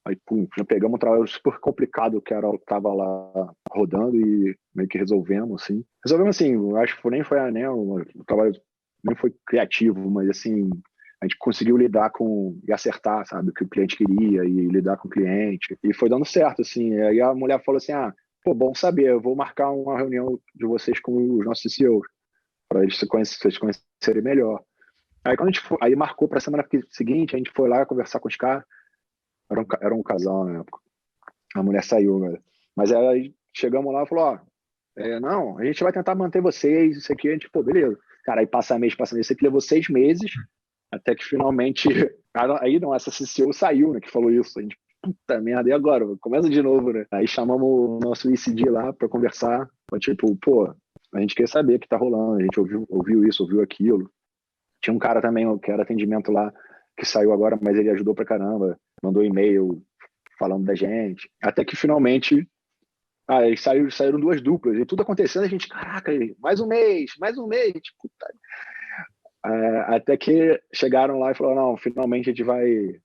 Aí, pum, já pegamos um trabalho super complicado que tava lá rodando e meio que resolvemos, assim. Resolvemos, assim, eu acho que nem foi o trabalho nem foi criativo, mas, assim, a gente conseguiu lidar e acertar, sabe, o que o cliente queria e lidar com o cliente. E foi dando certo, assim. Aí a mulher falou assim, pô, bom saber, eu vou marcar uma reunião de vocês com os nossos CEOs, para eles se conhecerem melhor. Aí, quando a gente aí marcou para a semana seguinte, a gente foi lá conversar com os caras. Era um casal na época. A mulher saiu, velho. Mas aí chegamos lá e falou, não, a gente vai tentar manter vocês, isso aqui, a gente, pô, beleza. Cara, aí passa mês, isso aqui levou 6 meses, até que finalmente, aí não, essa CCO saiu, né, que falou isso. A gente, puta merda, e agora? Começa de novo, né? Aí chamamos o nosso ICD lá pra conversar, tipo, pô, a gente quer saber o que tá rolando, a gente ouviu isso, ouviu aquilo. Tinha um cara também, que era atendimento lá, que saiu agora, mas ele ajudou pra caramba, mandou e-mail falando da gente, até que finalmente saíram 2 duplas, e tudo acontecendo, a gente, caraca, mais um mês, tipo, até que chegaram lá e falaram, não, finalmente a gente vai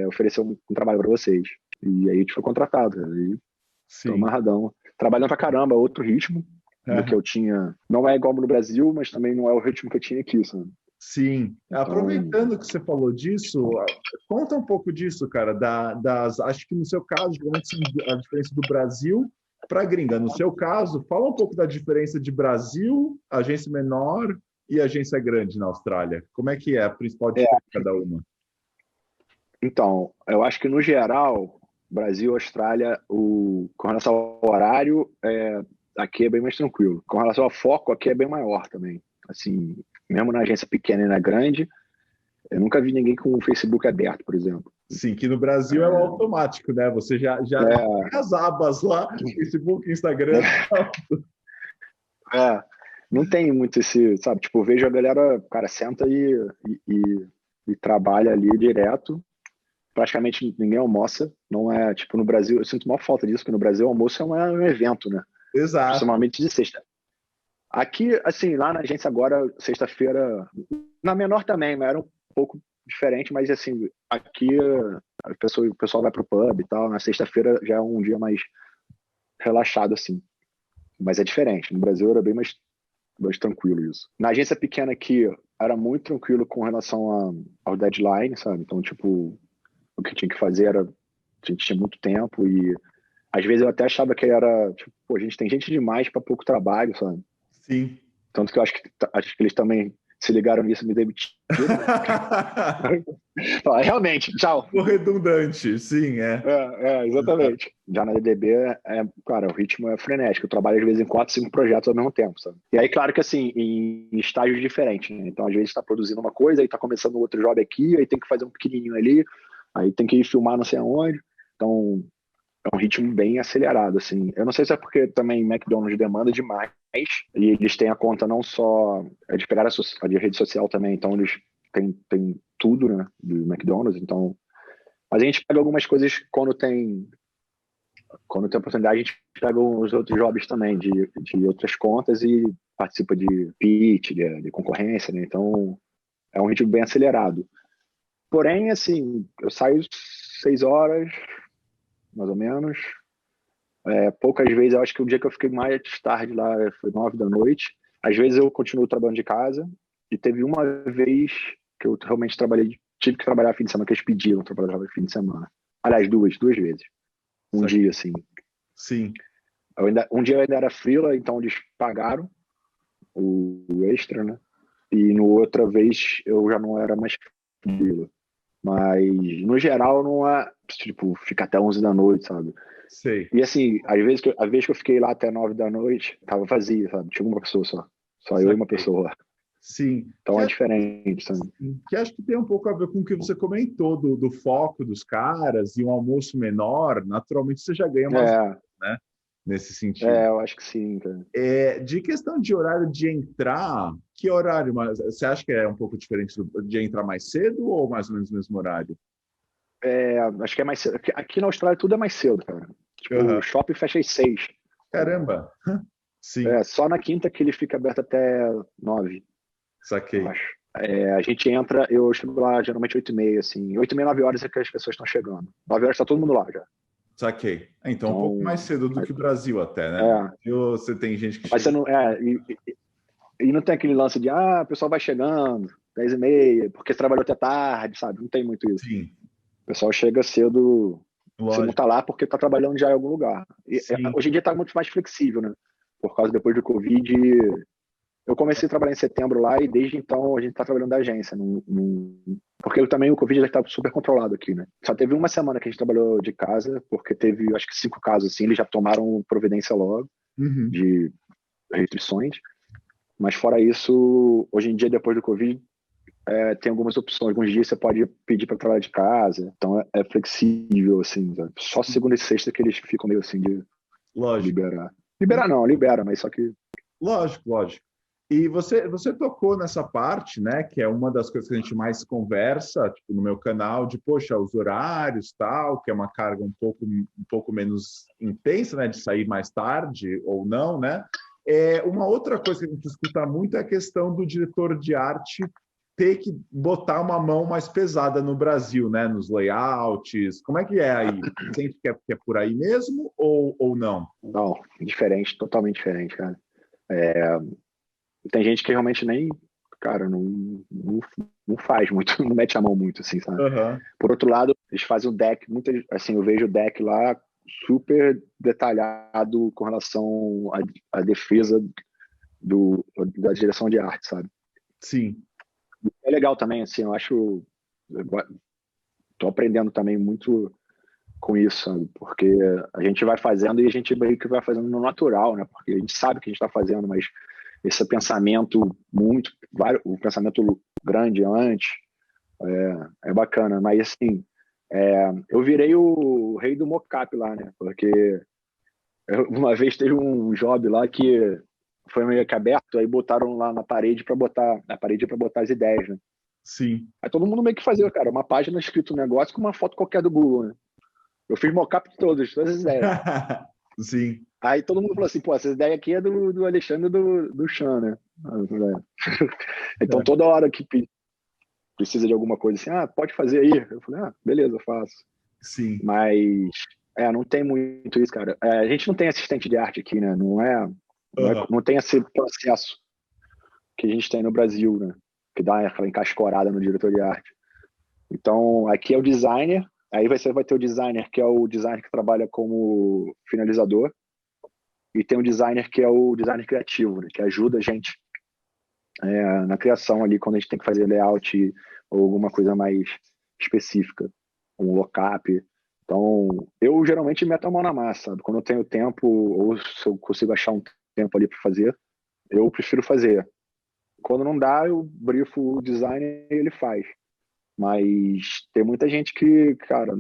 oferecer um trabalho para vocês, e aí a gente foi contratado, aí tô amarradão, trabalhando pra caramba, outro ritmo do que eu tinha, não é igual no Brasil, mas também não é o ritmo que eu tinha aqui, sabe? Sim. Então, aproveitando que você falou disso, conta um pouco disso, cara, acho que no seu caso, geralmente a diferença do Brasil para a gringa. No seu caso, fala um pouco da diferença de Brasil, agência menor e agência grande na Austrália. Como é que é a principal diferença de cada uma? Então, eu acho que no geral, Brasil, Austrália, com relação ao horário, aqui é bem mais tranquilo. Com relação ao foco, aqui é bem maior também. Assim, mesmo na agência pequena e na grande, eu nunca vi ninguém com o Facebook aberto, por exemplo. Sim, que no Brasil é o automático, né? Você já tem as abas lá, Facebook, Instagram. Não tem muito esse, sabe? Tipo, eu vejo a galera, cara, senta e trabalha ali direto. Praticamente ninguém almoça. Não é, tipo, no Brasil, eu sinto uma falta disso, porque no Brasil o almoço é um evento, né? Exato. Principalmente de sexta. Aqui, assim, lá na agência agora, sexta-feira, na menor também, mas era um pouco diferente, mas assim, aqui o pessoal vai pro pub e tal, na sexta-feira já é um dia mais relaxado, assim. Mas é diferente, no Brasil era bem mais tranquilo isso. Na agência pequena aqui, era muito tranquilo com relação ao deadline, sabe? Então, tipo, o que tinha que fazer era, a gente tinha muito tempo e às vezes eu até achava que era, tipo, pô, a gente tem gente demais para pouco trabalho, sabe? Sim. Tanto que eu acho que eles também se ligaram nisso e me demitiram. Realmente, tchau. O redundante, sim, exatamente. Já na DDB, cara, o ritmo é frenético. Eu trabalho às vezes em 4, 5 projetos ao mesmo tempo, sabe? E aí, claro que assim, em estágios diferentes, né? Então, às vezes está produzindo uma coisa, aí tá começando outro job aqui, aí tem que fazer um pequenininho ali, aí tem que ir filmar não sei aonde. Então, é um ritmo bem acelerado, assim. Eu não sei se é porque também McDonald's demanda demais e eles têm a conta não só de pegar a de rede social também, então eles têm tudo, né, do McDonald's, então... Mas a gente pega algumas coisas quando tem oportunidade, a gente pega os outros jobs também de outras contas e participa de pitch, de concorrência, né, então é um ritmo bem acelerado. Porém, assim, eu saio 6 horas, mais ou menos. Poucas vezes, eu acho que o dia que eu fiquei mais tarde lá foi 9 da noite. Às vezes eu continuo trabalhando de casa. E teve uma vez que eu realmente tive que trabalhar fim de semana, que eles pediram para trabalhar fim de semana. Aliás, duas vezes. Um dia, assim. Sim. Um dia eu ainda era freela, então eles pagaram o extra, né? E no outra vez eu já não era mais freela. Mas, no geral, não é, tipo, fica até 11 da noite, sabe? Sei. E assim, às vezes que eu fiquei lá até 9 da noite, tava vazio, sabe? Tinha uma pessoa só. Só eu e uma pessoa lá. Sim. Então é diferente também. Que acho que tem um pouco a ver com o que você comentou do foco dos caras e um almoço menor, naturalmente você já ganha umas, né? Nesse sentido. Eu acho que sim, cara. De questão de horário de entrar, que horário? Você acha que é um pouco diferente de entrar mais cedo ou mais ou menos no mesmo horário? Acho que é mais cedo. Aqui na Austrália tudo é mais cedo, cara. Tipo, o shopping fecha às 6. Caramba! Sim. Só na quinta que ele fica aberto até 9. Saquei. Eu acho. A gente entra, eu chego lá geralmente 8h30, assim. 8h30, 9 horas é que as pessoas estão chegando. 9 horas está todo mundo lá já. Saquei. Então um pouco mais cedo do que o Brasil até, né? No Brasil, você tem gente que Mas chega... você não, e não tem aquele lance de, o pessoal vai chegando, 10h30, porque trabalhou até tarde, sabe? Não tem muito isso. Sim. O pessoal chega cedo, Lógico. você não está lá porque está trabalhando já em algum lugar. Hoje em dia está muito mais flexível, né? Por causa depois do Covid. Eu comecei a trabalhar em setembro lá e desde então a gente está trabalhando da agência. Porque também o Covid já está super controlado aqui, né? Só teve uma semana que a gente trabalhou de casa, porque teve, acho que 5 casos assim, eles já tomaram providência logo de restrições. Mas fora isso, hoje em dia, depois do Covid, tem algumas opções. Alguns dias você pode pedir para trabalhar de casa. Então é flexível, assim. Sabe? Só segunda e sexta que eles ficam meio assim de liberar. Liberar não, libera, mas só que... Lógico. E você tocou nessa parte, né, que é uma das coisas que a gente mais conversa, tipo, no meu canal, de, poxa, os horários, tal, que é uma carga um pouco menos intensa, né, de sair mais tarde ou não, né? Uma outra coisa que a gente escuta muito é a questão do diretor de arte ter que botar uma mão mais pesada no Brasil, né, nos layouts. Como é que é aí? Você sente que é por aí mesmo ou não? Não, diferente, totalmente diferente, cara. Tem gente que realmente nem, cara, não faz muito, não mete a mão muito, assim, sabe? Por outro lado, eles fazem o deck, assim, eu vejo o deck lá super detalhado com relação à defesa da direção de arte, sabe? Sim. É legal também, assim, eu acho, tô aprendendo também muito com isso, sabe? Porque a gente vai fazendo e a gente meio que vai fazendo no natural, né? Porque a gente sabe o que a gente está fazendo, mas esse pensamento o pensamento grande antes é bacana, mas assim eu virei o rei do mocap lá, né? Porque uma vez teve um job lá que foi meio que aberto, aí botaram lá na parede para botar as ideias, né? Sim. Aí todo mundo meio que fazia, cara, uma página escrito um negócio com uma foto qualquer do Google, né? Eu fiz mocap de todas as ideias. Sim. Aí todo mundo falou assim, pô, essa ideia aqui é do Alexandre do Chan, né? Então toda hora que precisa de alguma coisa assim, pode fazer aí. Eu falei, beleza, eu faço. Sim. Mas não tem muito isso, cara. A gente não tem assistente de arte aqui, né? Não tem esse processo que a gente tem no Brasil, né? Que dá aquela encascorada no diretor de arte. Então, aqui é o designer, aí você vai ter o designer, que é o designer que trabalha como finalizador, e tem o designer que é o designer criativo, né? Que ajuda a gente na criação ali, quando a gente tem que fazer layout ou alguma coisa mais específica, um lockup. Então, eu geralmente meto a mão na massa, sabe? Quando eu tenho tempo, ou se eu consigo achar um tempo ali para fazer, eu prefiro fazer. Quando não dá, eu brifo o designer e ele faz. Mas tem muita gente que, cara,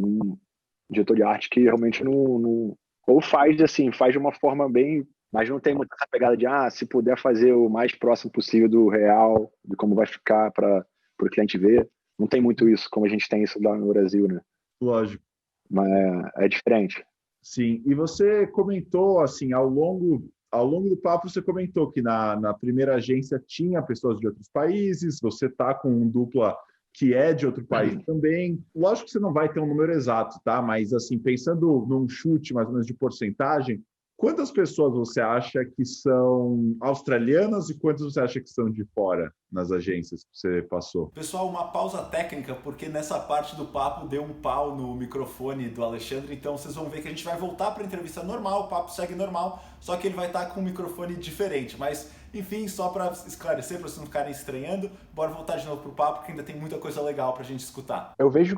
diretor de arte que realmente não ou faz assim, faz de uma forma bem, mas não tem muita essa pegada de se puder fazer o mais próximo possível do real, de como vai ficar para o cliente ver. Não tem muito isso, como a gente tem isso lá no Brasil, né? Lógico. Mas é diferente. Sim, e você comentou, assim, ao longo do papo, você comentou que na primeira agência tinha pessoas de outros países, você está com um dupla que é de outro país também. Lógico que você não vai ter um número exato, tá? Mas, assim, pensando num chute mais ou menos de porcentagem, quantas pessoas você acha que são australianas e quantas você acha que são de fora nas agências que você passou? Pessoal, uma pausa técnica, porque nessa parte do papo deu um pau no microfone do Alexandre, então vocês vão ver que a gente vai voltar para a entrevista normal, o papo segue normal, só que ele vai estar com um microfone diferente. Mas, enfim, só para esclarecer, para vocês não ficarem estranhando, bora voltar de novo pro papo, que ainda tem muita coisa legal para a gente escutar. Eu vejo,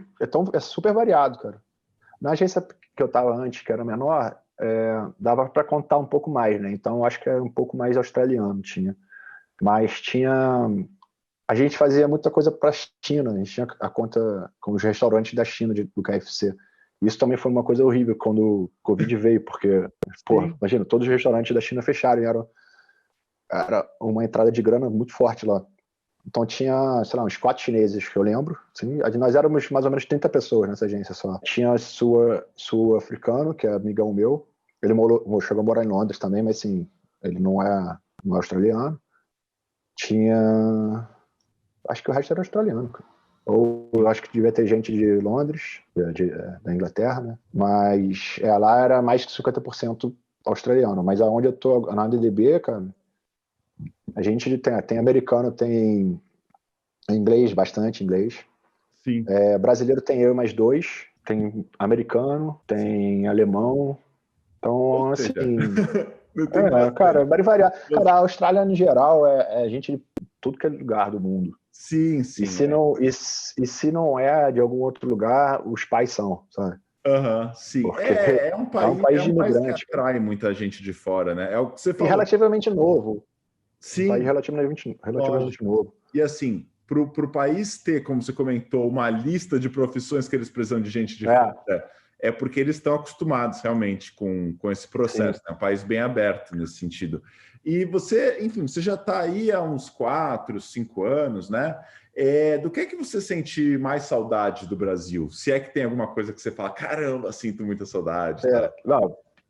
é super variado, cara. Na agência que eu estava antes, que era menor, dava para contar um pouco mais, né? Então, eu acho que era um pouco mais australiano, tinha. Mas a gente fazia muita coisa para a China, a gente tinha a conta com os restaurantes da China, do KFC. Isso também foi uma coisa horrível quando o Covid veio, porque, imagina, todos os restaurantes da China fecharam e era uma entrada de grana muito forte lá. Então tinha, sei lá, uns 4 chineses que eu lembro. Assim, nós éramos mais ou menos 30 pessoas nessa agência só. Tinha sul-africano, que é amigão meu. Ele chegou a morar em Londres também, mas assim, ele não é australiano. Tinha... Acho que o resto era australiano, cara. Ou eu acho que devia ter gente de Londres, da Inglaterra, né? Mas lá era mais que 50% australiano. Mas aonde eu tô, na ADDB, cara, a gente tem americano, tem inglês, bastante inglês. Sim. Brasileiro tem eu e mais 2. Tem americano, tem alemão. Então, assim... cara, vai variar. Cara, a Austrália, no geral, é gente de tudo que é lugar do mundo. Sim, sim. E se não é de algum outro lugar, os pais são, sabe? Sim. Porque É um país de imigrante, que atrai muita gente de fora, né? É o que você e falou. relativamente novo. Sim. Um país relativamente novo. E assim, para o país ter, como você comentou, uma lista de profissões que eles precisam de gente de fora, é porque eles estão acostumados realmente com esse processo. É um país bem aberto nesse sentido. E você, enfim, você já está aí há uns 4, 5 anos, né? Do que você sente mais saudade do Brasil? Se é que tem alguma coisa que você fala, caramba, sinto muita saudade.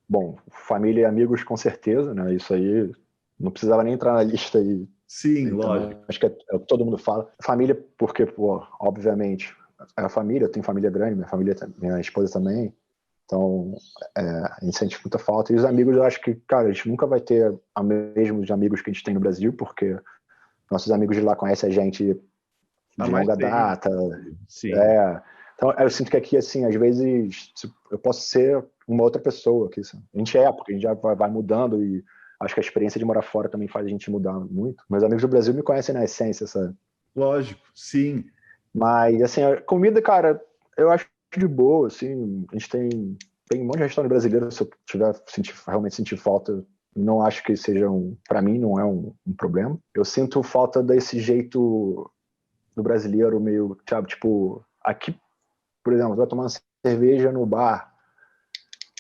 Bom, família e amigos com certeza, né? Isso aí não precisava nem entrar na lista aí. Sim, lógico. Acho que é o que todo mundo fala. Família, porque, obviamente, é a família, eu tenho família grande, minha esposa também. Então, a gente sente muita falta. E os amigos, eu acho que, cara, a gente nunca vai ter a mesma de amigos que a gente tem no Brasil, porque nossos amigos de lá conhecem a gente de longa data. Sim. Então, eu sinto que aqui, assim, às vezes, eu posso ser uma outra pessoa aqui. Assim. A gente porque a gente já vai mudando e acho que a experiência de morar fora também faz a gente mudar muito. Meus amigos do Brasil me conhecem na essência, sabe? Lógico, sim. Mas, assim, a comida, cara, eu acho de boa, assim, a gente tem um monte de restaurante brasileiro, se eu realmente sentir falta, não acho que seja para mim não é um problema. Eu sinto falta desse jeito do brasileiro meio, sabe, tipo, aqui, por exemplo, vai tomar uma cerveja no bar,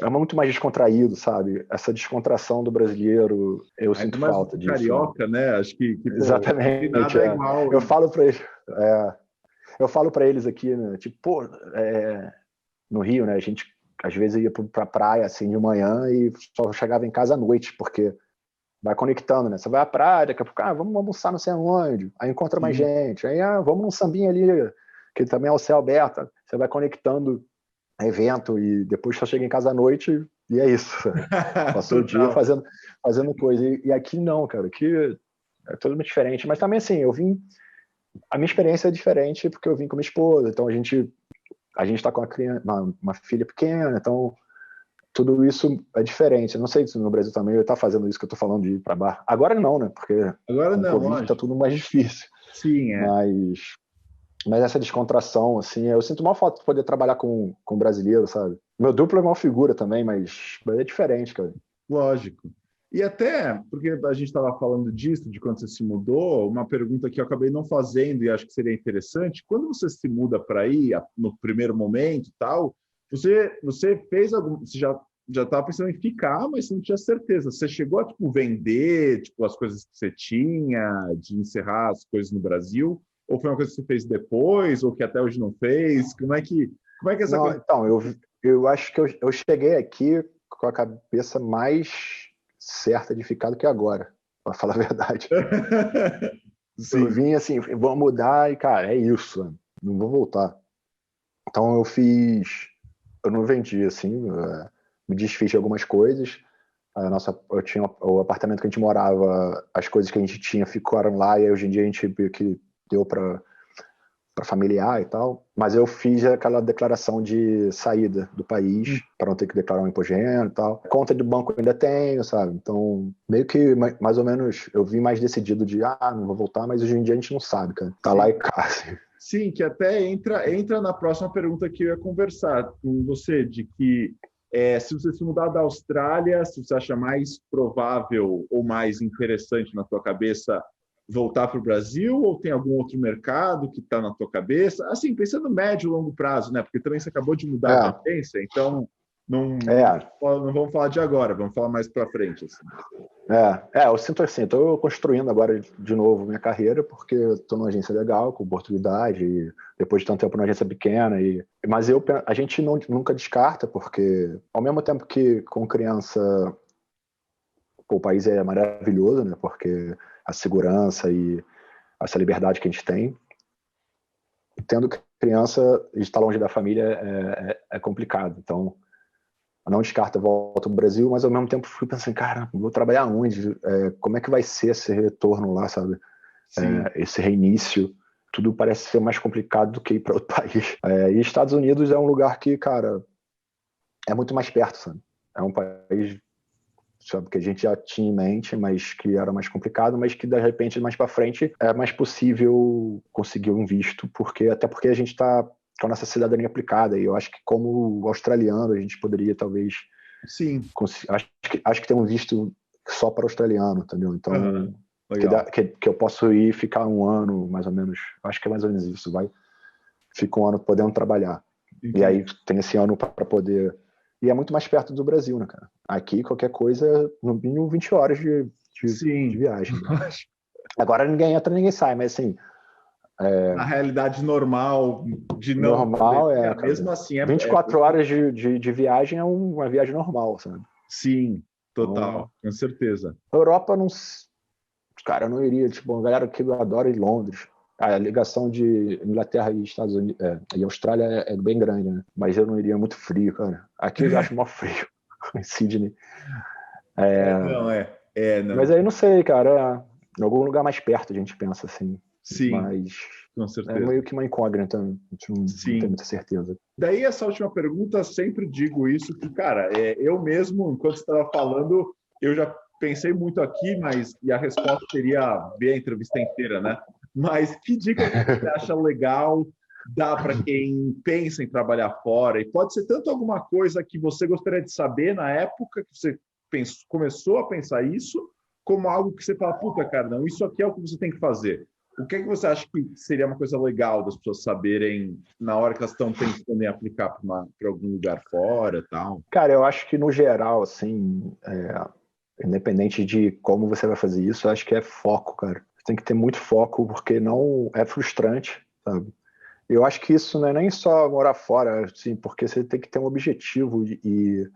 é muito mais descontraído, sabe? Essa descontração do brasileiro, eu sinto falta disso. Carioca, né? Acho que exatamente. Nada é igual. Eu falo para eles aqui, né? Tipo, no Rio, né? A gente às vezes ia pra praia assim de manhã e só chegava em casa à noite, porque vai conectando, né? Você vai à praia, daqui a pouco, vamos almoçar não sei aonde, aí encontra mais gente, aí vamos num sambinha ali, que também é o céu aberto, você vai conectando evento e depois só chega em casa à noite e é isso. Passou o dia fazendo coisa. E aqui não, cara, aqui é totalmente diferente, mas também assim, a minha experiência é diferente porque eu vim com minha esposa, então a gente está com uma filha pequena, então tudo isso é diferente. Eu não sei se no Brasil também está fazendo isso que eu estou falando de ir para bar. Agora não, né? Porque agora não, Covid está tudo mais difícil. Sim, Mas essa descontração, assim, eu sinto uma falta de poder trabalhar com brasileiro, sabe? Meu duplo é uma figura também, mas é diferente, cara. Lógico. E até, porque a gente estava falando disso, de quando você se mudou, uma pergunta que eu acabei não fazendo e acho que seria interessante, quando você se muda para aí, no primeiro momento e tal, você fez algum... Você já estava pensando em ficar, mas você não tinha certeza. Você chegou a vender as coisas que você tinha, de encerrar as coisas no Brasil? Ou foi uma coisa que você fez depois, ou que até hoje não fez? Como é que essa coisa... Então, eu acho que eu cheguei aqui com a cabeça mais certa de ficar do que agora, para falar a verdade. Eu vim assim, vou mudar e, cara, é isso, não vou voltar. Então eu não vendi, assim, me desfiz de algumas coisas. Eu tinha o apartamento que a gente morava, as coisas que a gente tinha ficaram lá, e aí hoje em dia a gente viu que deu para familiar e tal, mas eu fiz aquela declaração de saída do país para não ter que declarar um imposto de renda e tal. Conta de banco eu ainda tenho, sabe? Então, meio que mais ou menos eu vim mais decidido de não vou voltar, mas hoje em dia a gente não sabe, cara. Tá lá e cá. Assim. Sim, que até entra na próxima pergunta que eu ia conversar com você, de que se você se mudar da Austrália, se você acha mais provável ou mais interessante na tua cabeça voltar para o Brasil ou tem algum outro mercado que está na tua cabeça? Assim, pensando no médio e longo prazo, né? Porque também você acabou de mudar a tendência, então não vamos falar de agora, vamos falar mais para frente. Assim. Eu sinto assim, estou construindo agora de novo minha carreira, porque estou numa agência legal, com oportunidade, e depois de tanto tempo numa agência pequena, mas a gente nunca descarta, porque ao mesmo tempo que com criança o país é maravilhoso, né? Porque a segurança e essa liberdade que a gente tem, tendo criança e estar longe da família é complicado, então não descarta a volta ao Brasil, mas ao mesmo tempo fui pensando, cara, vou trabalhar onde? Como é que vai ser esse retorno lá, sabe? Esse reinício. Tudo parece ser mais complicado do que ir para outro país. E Estados Unidos é um lugar que, cara, é muito mais perto, sabe? É um país, sabe, que a gente já tinha em mente, mas que era mais complicado, mas que de repente mais para frente é mais possível conseguir um visto, até porque a gente está com a nossa cidadania aplicada, e eu acho que como australiano a gente poderia talvez acho que tem um visto só para australiano, entendeu? Então que eu posso ir e ficar um ano mais ou menos, acho que é mais ou menos isso, fica um ano podendo trabalhar. E aí tem esse ano para poder, e é muito mais perto do Brasil, né, cara? Aqui qualquer coisa no mínimo 20 horas de viagem. Agora ninguém entra, ninguém sai, mas assim, na realidade normal de não normal mesmo assim 24 horas de viagem é uma viagem normal, sabe? Sim, total, com certeza. Europa não, cara, eu não iria, tipo, a galera que adora ir em Londres, a ligação de Inglaterra e Estados Unidos e Austrália é bem grande, né? Mas eu não iria, muito frio, cara. Aqui eu já acho mó frio em Sydney. Não. Mas aí não sei, cara, em algum lugar mais perto a gente pensa assim. Sim, mas com certeza. É meio que uma incógnita, a gente não tem muita certeza. Daí essa última pergunta, sempre digo isso, que, cara, eu mesmo, enquanto você estava falando, eu já pensei muito aqui, e a resposta seria ver a entrevista inteira, né? Mas que dica você acha legal dar para quem pensa em trabalhar fora? E pode ser tanto alguma coisa que você gostaria de saber na época que você começou a pensar isso, como algo que você fala, puta, cara, não, isso aqui é o que você tem que fazer. O que você acha que seria uma coisa legal das pessoas saberem na hora que elas estão pensando em aplicar para algum lugar fora e tal? Cara, eu acho que no geral, assim, independente de como você vai fazer isso, eu acho que é foco, cara. Você tem que ter muito foco, porque não é frustrante, sabe? Eu acho que isso não é nem só morar fora, assim, porque você tem que ter um objetivo e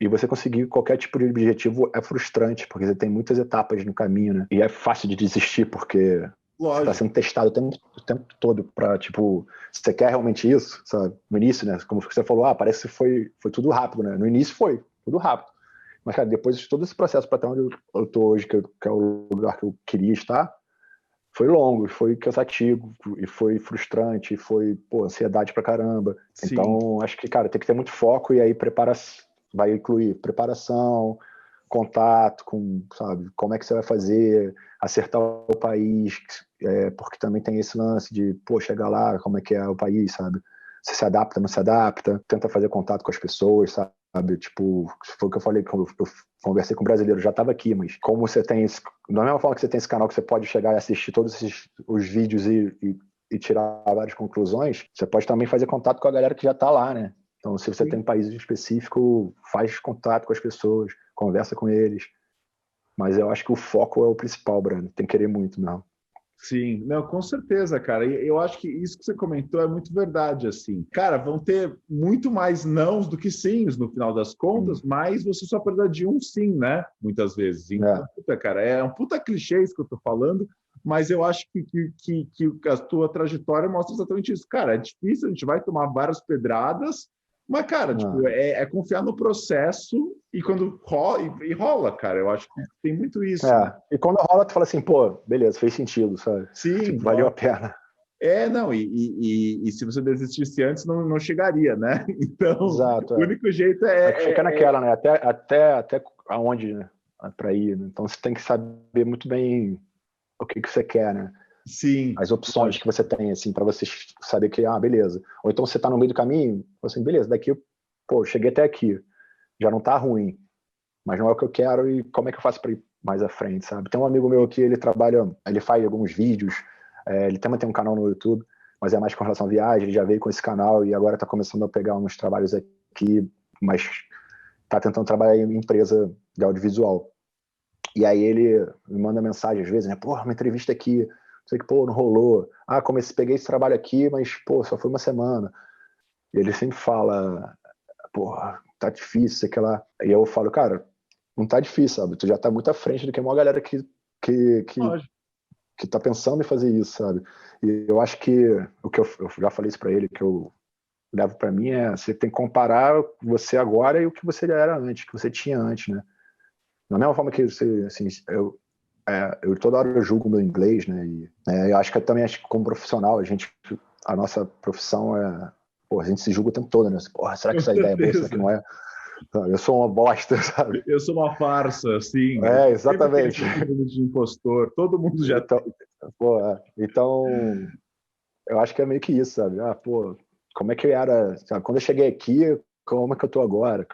você conseguir qualquer tipo de objetivo é frustrante, porque você tem muitas etapas no caminho, né? E é fácil de desistir, porque você está sendo testado o tempo todo para, tipo, você quer realmente isso, sabe? No início, né? Como você falou, parece que foi tudo rápido, né? No início foi tudo rápido. Mas, cara, depois de todo esse processo para estar onde eu tô hoje, que é o lugar que eu queria estar, foi longo, foi cansativo, e foi frustrante, e foi, ansiedade pra caramba. Sim. Então, acho que, cara, tem que ter muito foco, e aí vai incluir preparação, contato com, sabe, como é que você vai fazer, acertar o país, porque também tem esse lance de, chegar lá, como é que é o país, sabe? Você se adapta, não se adapta, tenta fazer contato com as pessoas, sabe? Tipo, foi o que eu falei, quando eu conversei com o brasileiro, já estava aqui, mas como você tem da mesma forma que você tem esse canal que você pode chegar e assistir todos os vídeos e tirar várias conclusões, você pode também fazer contato com a galera que já está lá, né? Então, se você tem um país específico, faz contato com as pessoas, conversa com eles. Mas eu acho que o foco é o principal, Breno. Tem que querer muito, não. Sim, não, com certeza, cara. E eu acho que isso que você comentou é muito verdade, assim. Cara, vão ter muito mais nãos do que sims no final das contas, mas você só precisa de um sim, né? Muitas vezes. Então, puta, cara, é um puta clichê isso que eu tô falando, mas eu acho que a tua trajetória mostra exatamente isso. Cara, é difícil, a gente vai tomar várias pedradas, mas, cara, tipo, é confiar no processo e quando rola, cara, eu acho que tem muito isso. Né? E quando rola, tu fala assim, beleza, fez sentido, sabe? Sim. Tipo, valeu a pena. Não, e se você desistisse antes, não chegaria, né? Então, exato, o único jeito fica naquela, né? Até aonde, né? Pra ir, né? Então, você tem que saber muito bem o que você quer, né? Sim. As opções que você tem, assim, para você saber que, beleza. Ou então você tá no meio do caminho, assim, beleza, daqui, cheguei até aqui, já não tá ruim, mas não é o que eu quero, e como é que eu faço para ir mais à frente, sabe? Tem um amigo meu aqui, ele faz alguns vídeos, ele também tem um canal no YouTube, mas é mais com relação à viagem, ele já veio com esse canal e agora está começando a pegar uns trabalhos aqui, mas está tentando trabalhar em empresa de audiovisual. E aí ele me manda mensagem às vezes, né? Porra, uma entrevista aqui, não sei que, pô, não rolou. Ah, peguei esse trabalho aqui, mas, pô, só foi uma semana. E ele sempre fala, porra, tá difícil, sei que lá. E eu falo, cara, não tá difícil, sabe? Tu já tá muito à frente do que uma galera que tá pensando em fazer isso, sabe? E eu acho que o que eu já falei isso pra ele, que eu levo pra mim você tem que comparar você agora e o que você era antes, que você tinha antes, né? Da mesma forma que você, assim, eu toda hora eu julgo o meu inglês, né? E eu acho que como profissional, a nossa profissão a gente se julga o tempo todo, né? Porra, será que essa ideia é boa? Será que não é? Eu sou uma bosta, sabe? Eu sou uma farsa, assim. Exatamente. De impostor, todo mundo já então, eu acho que é meio que isso, sabe? Como é que eu era? Sabe? Quando eu cheguei aqui, como é que eu tô agora?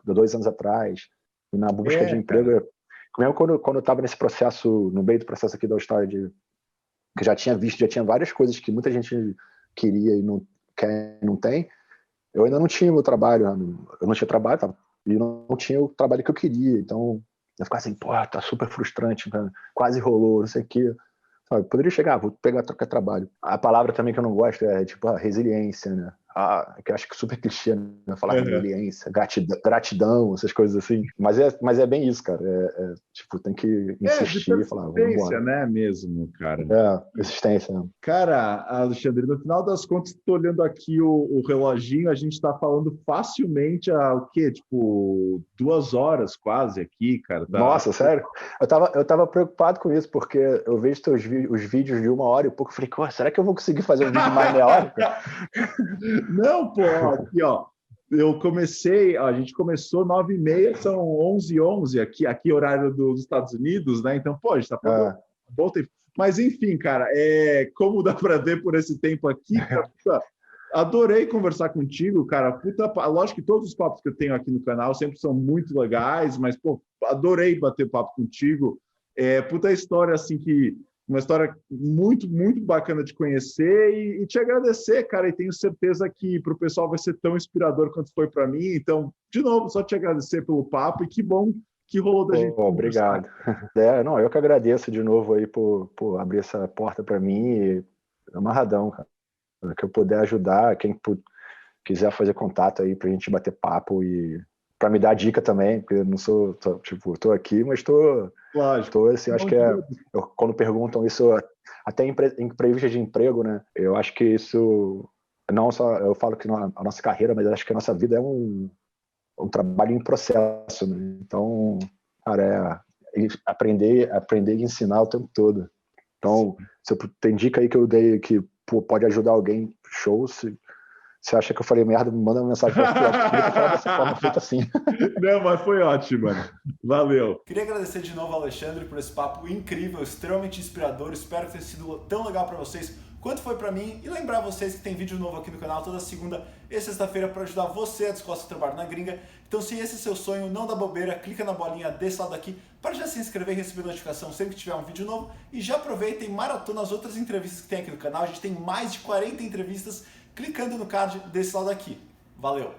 2 anos atrás, na busca de emprego. Mesmo quando eu estava nesse processo, no meio do processo aqui da Austrália, que já tinha várias coisas que muita gente queria e não quer, não tem, eu ainda não tinha o meu trabalho, eu não tinha trabalho, e não tinha o trabalho que eu queria, então eu ficava assim, pô, tá super frustrante, cara, quase rolou, não sei o quê. Sabe, poderia chegar, vou trocar trabalho. A palavra também que eu não gosto é tipo a resiliência, né? Que eu acho que super clichê, né? Falar resiliência, gratidão, essas coisas assim. Mas é bem isso, cara. Tipo, tem que insistir e falar, vamos embora. Né, mesmo, cara. Persistência. Né? Cara, Alexandre, no final das contas, estou olhando aqui o reloginho, a gente está falando facilmente o quê? Tipo, 2 horas quase aqui, cara. Tá... Nossa, sério? Eu tava preocupado com isso, porque eu vejo os vídeos de 1 hora e pouco, eu falei, será que eu vou conseguir fazer um vídeo mais meia hora? Não, pô, aqui, ó. A gente começou 9h30, são 11h11 aqui horário dos Estados Unidos, né? Então, pô, a gente tá falando bom tempo. Mas, enfim, cara, como dá para ver por esse tempo aqui, cara, adorei conversar contigo, cara. Lógico que todos os papos que eu tenho aqui no canal sempre são muito legais, mas, pô, adorei bater papo contigo. Puta história, assim, uma história muito, muito bacana de conhecer e te agradecer, cara, e tenho certeza que para o pessoal vai ser tão inspirador quanto foi para mim. Então, de novo, só te agradecer pelo papo e que bom que rolou da gente. Obrigado. Não, eu que agradeço de novo aí por abrir essa porta para mim e amarradão, cara. Que eu puder ajudar, quem quiser fazer contato aí pra gente bater papo e para me dar dica também, porque eu não sou, tô aqui, mas tô assim, acho que quando perguntam isso, até em entrevista de emprego, né, eu acho que isso, não só, eu falo que a nossa carreira, mas acho que a nossa vida é um trabalho em processo, né, então, cara, aprender e ensinar o tempo todo. Então, se tem dica aí que eu dei que pode ajudar alguém, show. Se você acha que eu falei merda, me manda uma mensagem para eu falar dessa forma, feita assim. Não, mas foi ótimo, mano. Valeu. Queria agradecer de novo ao Alexandre por esse papo incrível, extremamente inspirador. Espero que tenha sido tão legal para vocês quanto foi para mim. E lembrar vocês que tem vídeo novo aqui no canal toda segunda e sexta-feira para ajudar você a descolar seu trabalho na gringa. Então, se esse é seu sonho, não dá bobeira, clica na bolinha desse lado aqui para já se inscrever e receber notificação sempre que tiver um vídeo novo. E já aproveita e maratona as outras entrevistas que tem aqui no canal. A gente tem mais de 40 entrevistas clicando no card desse lado aqui. Valeu!